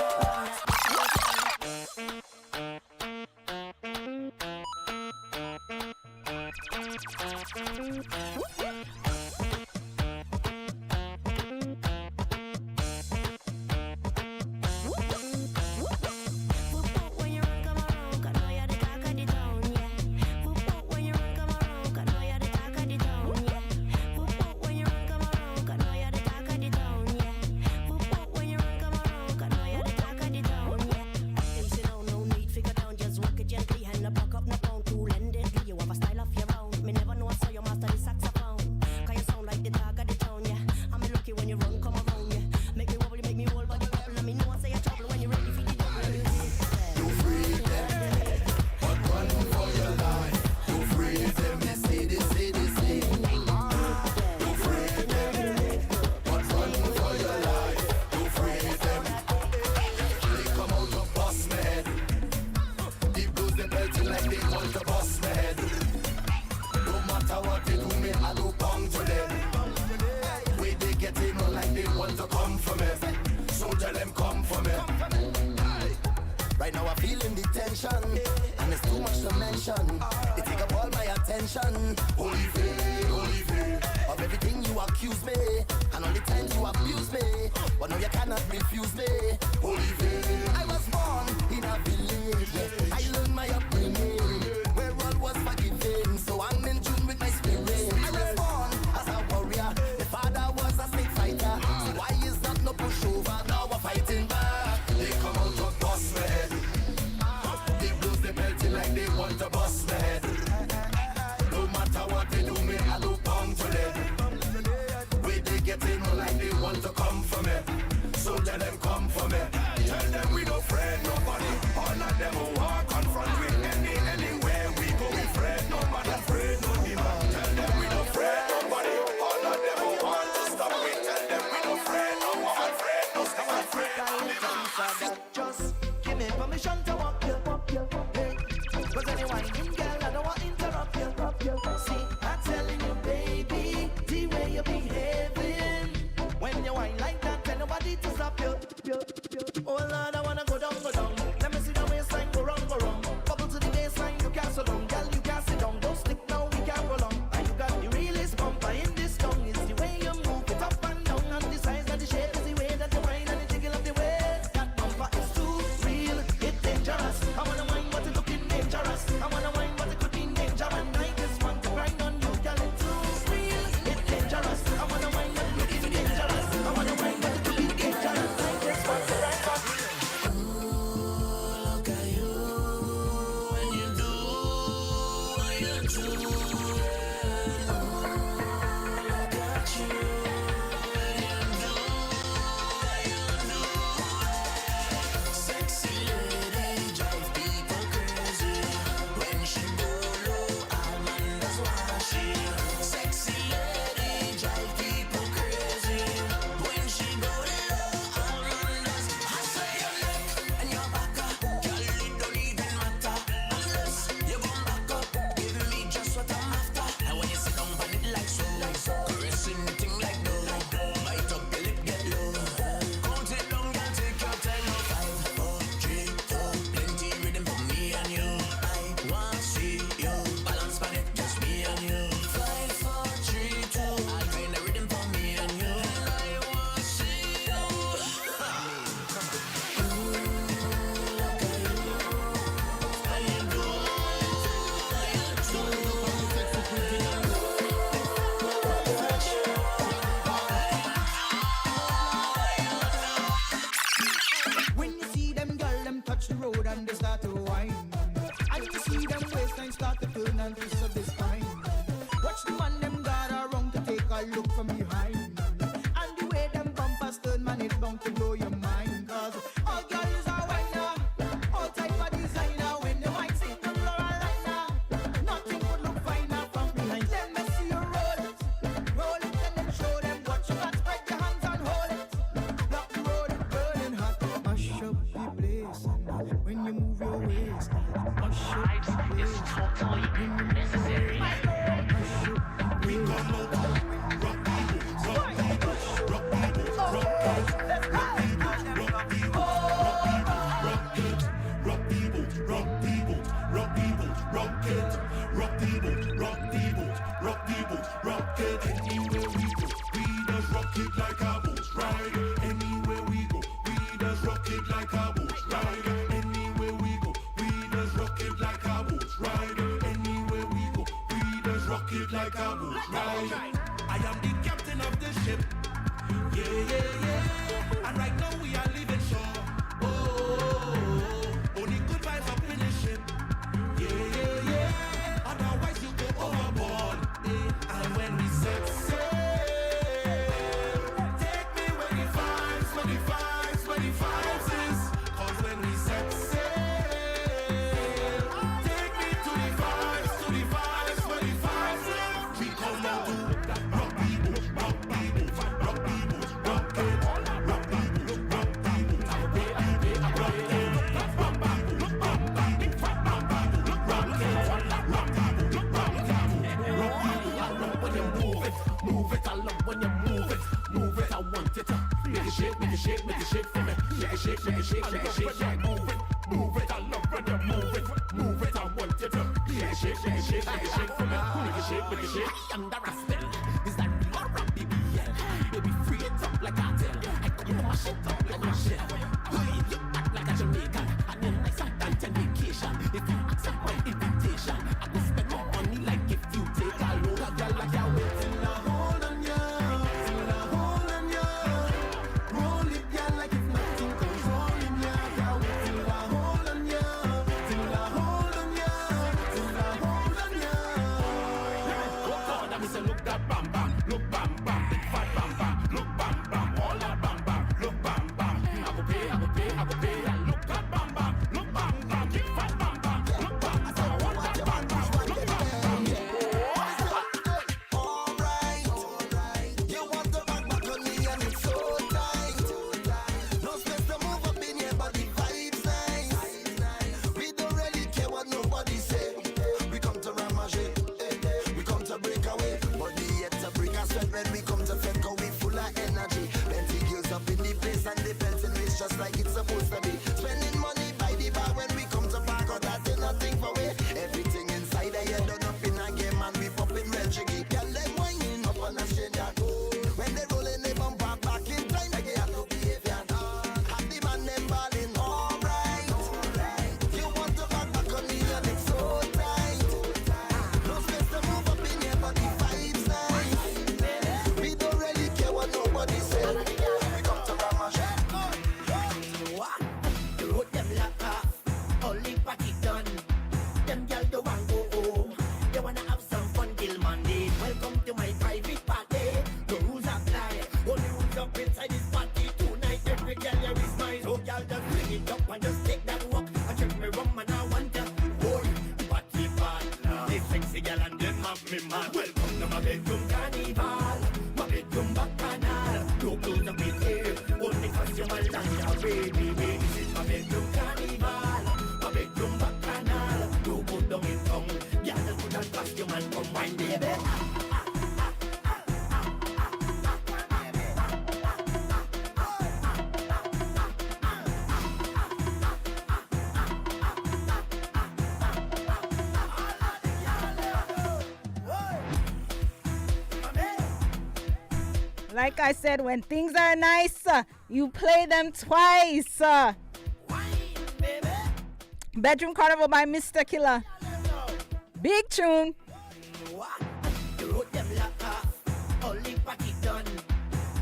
When you run, come around, 'cause know you're the talk of the town, yeah. When you run, come around, 'cause know you're the talk of the town, yeah. When you run, come around, 'cause know you're the talk of the town, yeah. When you run, come around, 'cause know you're the talk of the town, yeah. Them say no need figure down, just walk it gently, hand up, buck up, no pound, cool and deadly. You have a style of your own. Me never know I saw your master the saxophone. 'Cause attention, and there's too much to mention. They take up all my attention. Holy faith, of everything you accuse me, and all the times you abuse me, but now you cannot refuse me. Holy faith, I was born in a village. I learned my upbringing, where all was forgiven. So I'm in tune with my spirit. I was born as a warrior. The father was a snake fighter. So why is that no pushover? Now we're fighting back. They come out to bust my head. They blows they melting like they want to bust my head. No matter what they do, me I do come for them. Way they get in like they want to come for me. So let them come for me. Tell them we don't afraid nobody. All of them who are confront with anywhere we go. We afraid nobody, afraid no demon. Tell them we don't afraid nobody. All of them who want to stop me. Tell them we don't afraid no one, afraid no stop, afraid no demon. Just give me permission to walk you. Hey, cause any whining girl, I don't want to interrupt you. See, I'm telling you, baby, the way you're behaving. When you whine like that, tell nobody to stop you. Oh Lord, I wanna go down. Let me see the waistline go wrong. Bubble to the baseline, you can't sit down. Girl, you can't sit down. Don't stick now, we can't go long. And you got the realest bumper in this tongue. It's the way you move it up and down. And the size and the shape is the way that you whine and the jiggle of the waist. That bumper is too real, it's dangerous. I wanna whine but it's looking dangerous. I wanna whine but it could be danger. And I just want to grind on you, girl, it's too real, it's dangerous. I wanna whine but it's looking dangerous. I wanna whine but it could be dangerous. I just want to grind on you. Look at you when you do what you do. Look at you when you do what you do. Sexy lady drive people crazy. When she go low, all man does what she. Sexy lady drive people crazy. When she go low, all man does. I say your neck and your back up, girl, it don't even matter. Unless you gon' back up, give me just what I'm after. And when you sit down on it like so, caressing the thing like no, bite up your lip, get low. Count it down, girl, take your time. 5, 4, 3, 2, plenty rhythm for me and you. I want to see you balance on it, just me and you. 5, 4, 3, 2, all kind of rhythm for me and you. And I want to see you. When you see them girl, them touch the road and they start to whine. And you see them waistline start to turn and twist up the spine. Watch the man them got around to take a look from behind. And the way them bumpers turn, man, it's bound to blow your mind. Cause all girls are whiner, all type of designer. When the white say to Laura liner, nothing would look finer from behind. Let me see you roll it and then show them what you got. Spread your hands and hold it. Block the road, it's burning hot. Mash up the place, and when you move your waist, mash up the place. It's totally necessary. We come out, rock it. Anywhere we go, we just rock it like a boat ride. Anywhere we go, we just rock it like a boat ride. Anywhere we go, we just rock it like a boat ride. Anywhere we go, we just rock it like a boat ride. I am the captain of the ship. Yeah. And right now we are leaving shore. Oh, only good vibes up in the ship. Yeah. Otherwise you go overboard. And when we set sail, take me where the vibes is. Cause when we set sail, take me to the vibes, where the vibes is. We come out to rock people, rock it, rock people, rock it, rock people, rock people, rock it, rock people, move it, I love when you move it, I want it. Make it shake for me. Make it shake, yeah, move it, I love when you move shake, shake, shake for me. Make it shake, make it shake. I am the rascal. This that real rap BBL. Baby, free it up like I tell. I come mash it up like Michelle. Hey, you act like a Jamaican. And then like some content vacation. If you accept my invitation, I will spend more money like if you take a load of girl like I will till I hold on ya. Till I hold on ya. Roll it, girl, like if nothing controlling ya. I will till I hold on ya. Till I hold on ya. Till I hold on ya. Oh God, I miss a look that bam bam. Look bam bam. Big fat bam bam. Look bam bam. All that bam bam. Look bam bam. I go pay, I go pay, I go pay. And look that bam bam. Look bam bam. Big fat bam bam. Look bam bam. I want that bam bam. Look bam bam. Alright, you want to back on me and it's so tight. No space to move up in here, but the vibe's nice. We don't really care what nobody say. We come to ramage, we come to break away. But we yet to bring us sweat when we come to fed, cause we full of energy. Plenty girls up in the place and they belting waist just like it's supposed to be. Spending money by the bar when we come to park, or that ain't nothing for we. Everything inside of you done up in a game and we popping red jiggy. Girl, them whining up on a stranger. When they rolling, they bump back in time. Like they have no behavior. Have the man them balling. Alright, you want to back on me and it's so tight. No space to move up in here, but the vibe's nice. We don't really care what nobody say. We come to ramage. The road them lock off, only party done. Them gyal don't want go home. They wanna have some fun till Monday. Welcome to my private party. No rules apply. Only rules up inside this party tonight. Every gyal here is mine. So gyal just bring it up and just take that walk. I check me rum and I want to boy. Party bad. This sexy gyal and them have me mad. Welcome to my bedroom carnival. My bedroom bacchanal. No clothes up in here. Only costume and lanja, baby. This is my bedroom carnival. My bedroom bacchanal. No go down in tongue. Yeah, just put on costume and come wine, baby. Like I said, when things are nice, you play them twice. Bedroom Carnival by Mr. Killer. Big tune. The road them lock off, only party done.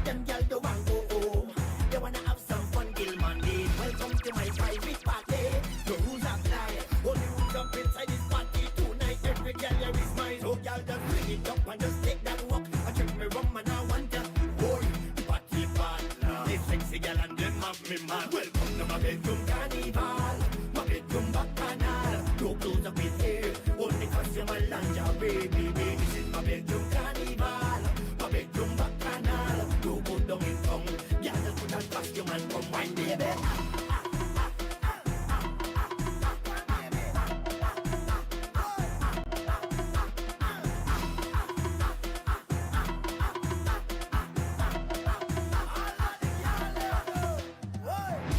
Them gyal don't want go home. They wanna have some fun till Monday. Welcome to my private party. No rules apply. Only rules up inside this party tonight. Every gyal here is mine. So gyal just bring it up and just take that walk. I check me rum and I want to boy. Party bad. This sexy gyal and them have me mad. Welcome to my bedroom carnival. My bedroom bacchanal. No clothes up in here. Only costume and lanja, baby. This is my bedroom carnival. My bedroom bacchanal. No go down in tongue. Yeah, just put on costume and come wine, baby.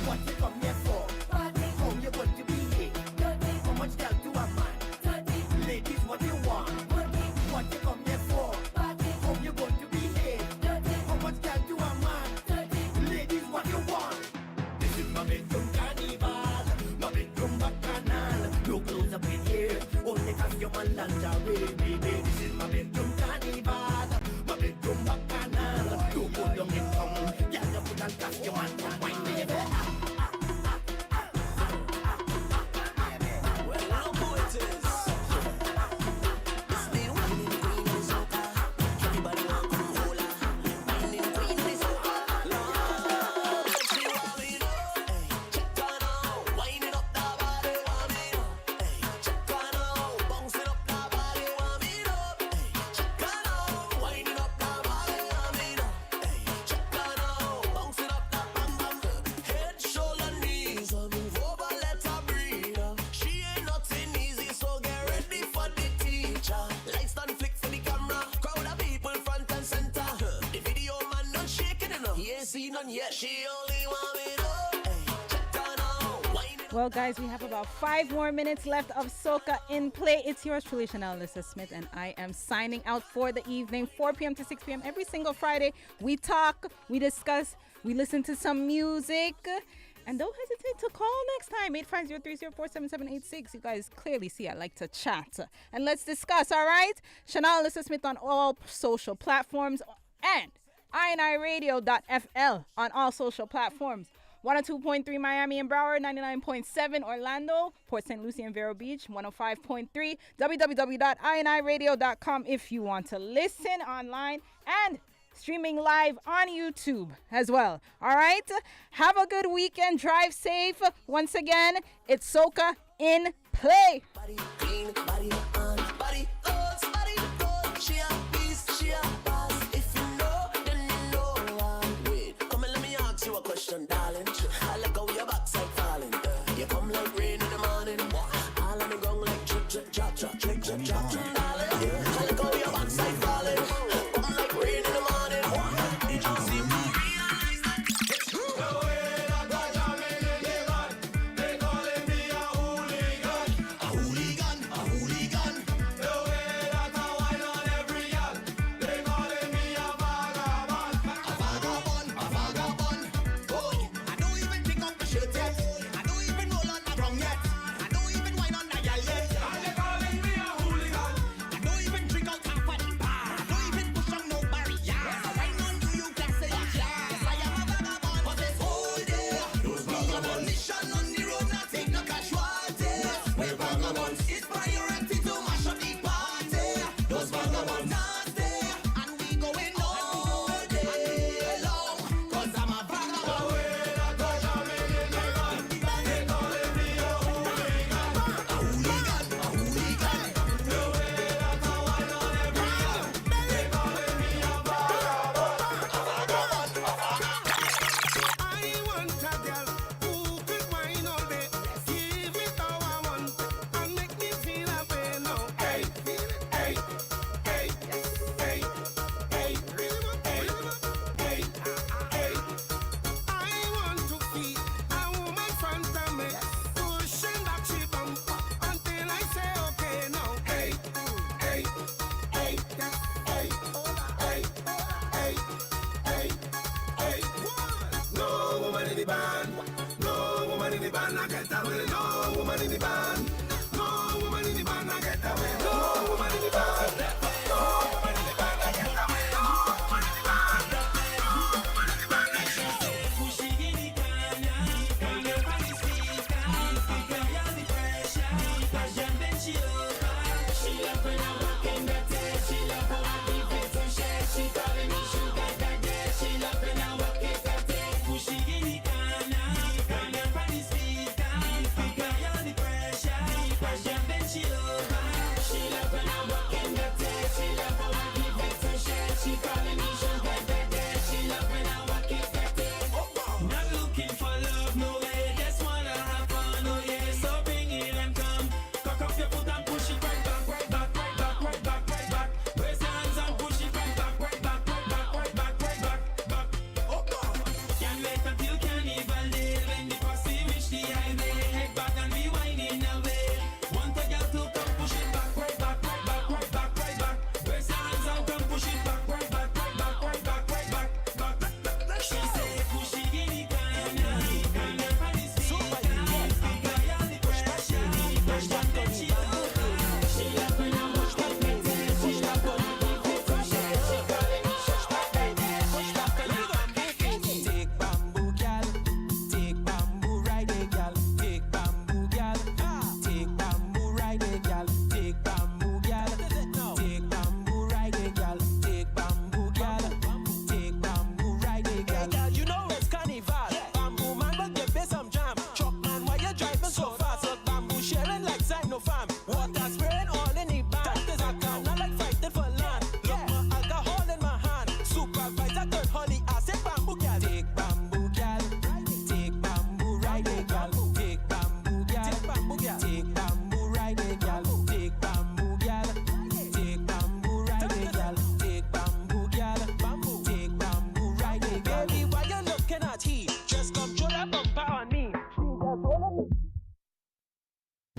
What you come here for? How you going to behave? How much girl to a man? Ladies, what you want? What you come here for? How you going to behave? How much girl to a man? Ladies, what you want? This is my bedroom carnival. My bedroom bacchanal. No clothes up in here. Only costume and lanja, baby. This is my bedroom carnival. My bedroom bacchanal. No go down in tongue. Yeah, just put on costume and come wine, baby. Well, guys, we have about 5 more minutes left of Soca in play. It's yours truly, Chanel Alyssa Smith, and I am signing out for the evening, 4 p.m. to 6 p.m. every single Friday. We talk, we discuss, we listen to some music. And don't hesitate to call next time, 850-304-7786. You guys clearly see I like to chat. And let's discuss, all right? Chanel Alyssa Smith on all social platforms and INIRadio.fl on all social platforms. 102.3 Miami and Broward, 99.7 Orlando, Port St. Lucie and Vero Beach, 105.3 www.iniradio.com if you want to listen online and streaming live on YouTube as well. All right? Have a good weekend. Drive safe. Once again, it's Soca in play. Body clean, body on, body old, body gold. She a beast, she a boss. If you know, then you know. Wait, come and let me ask you a question, darling. I like how your backside falling. You come like rain in the morning. All on the ground like drip, drip, drop, drop, drip, drip, drop, drop, darling. I like how your backside falling. Come like rain in the morning.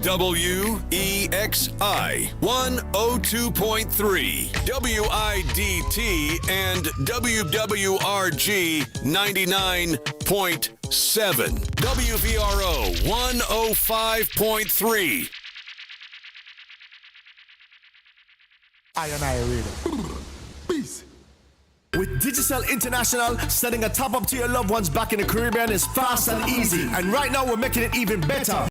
WEXI 102.3, WIDT and WWRG 99.7, WVRO 105.3. I and I read. Peace. With Digicel International, sending a top up to your loved ones back in the Caribbean is fast and easy. And right now we're making it even better.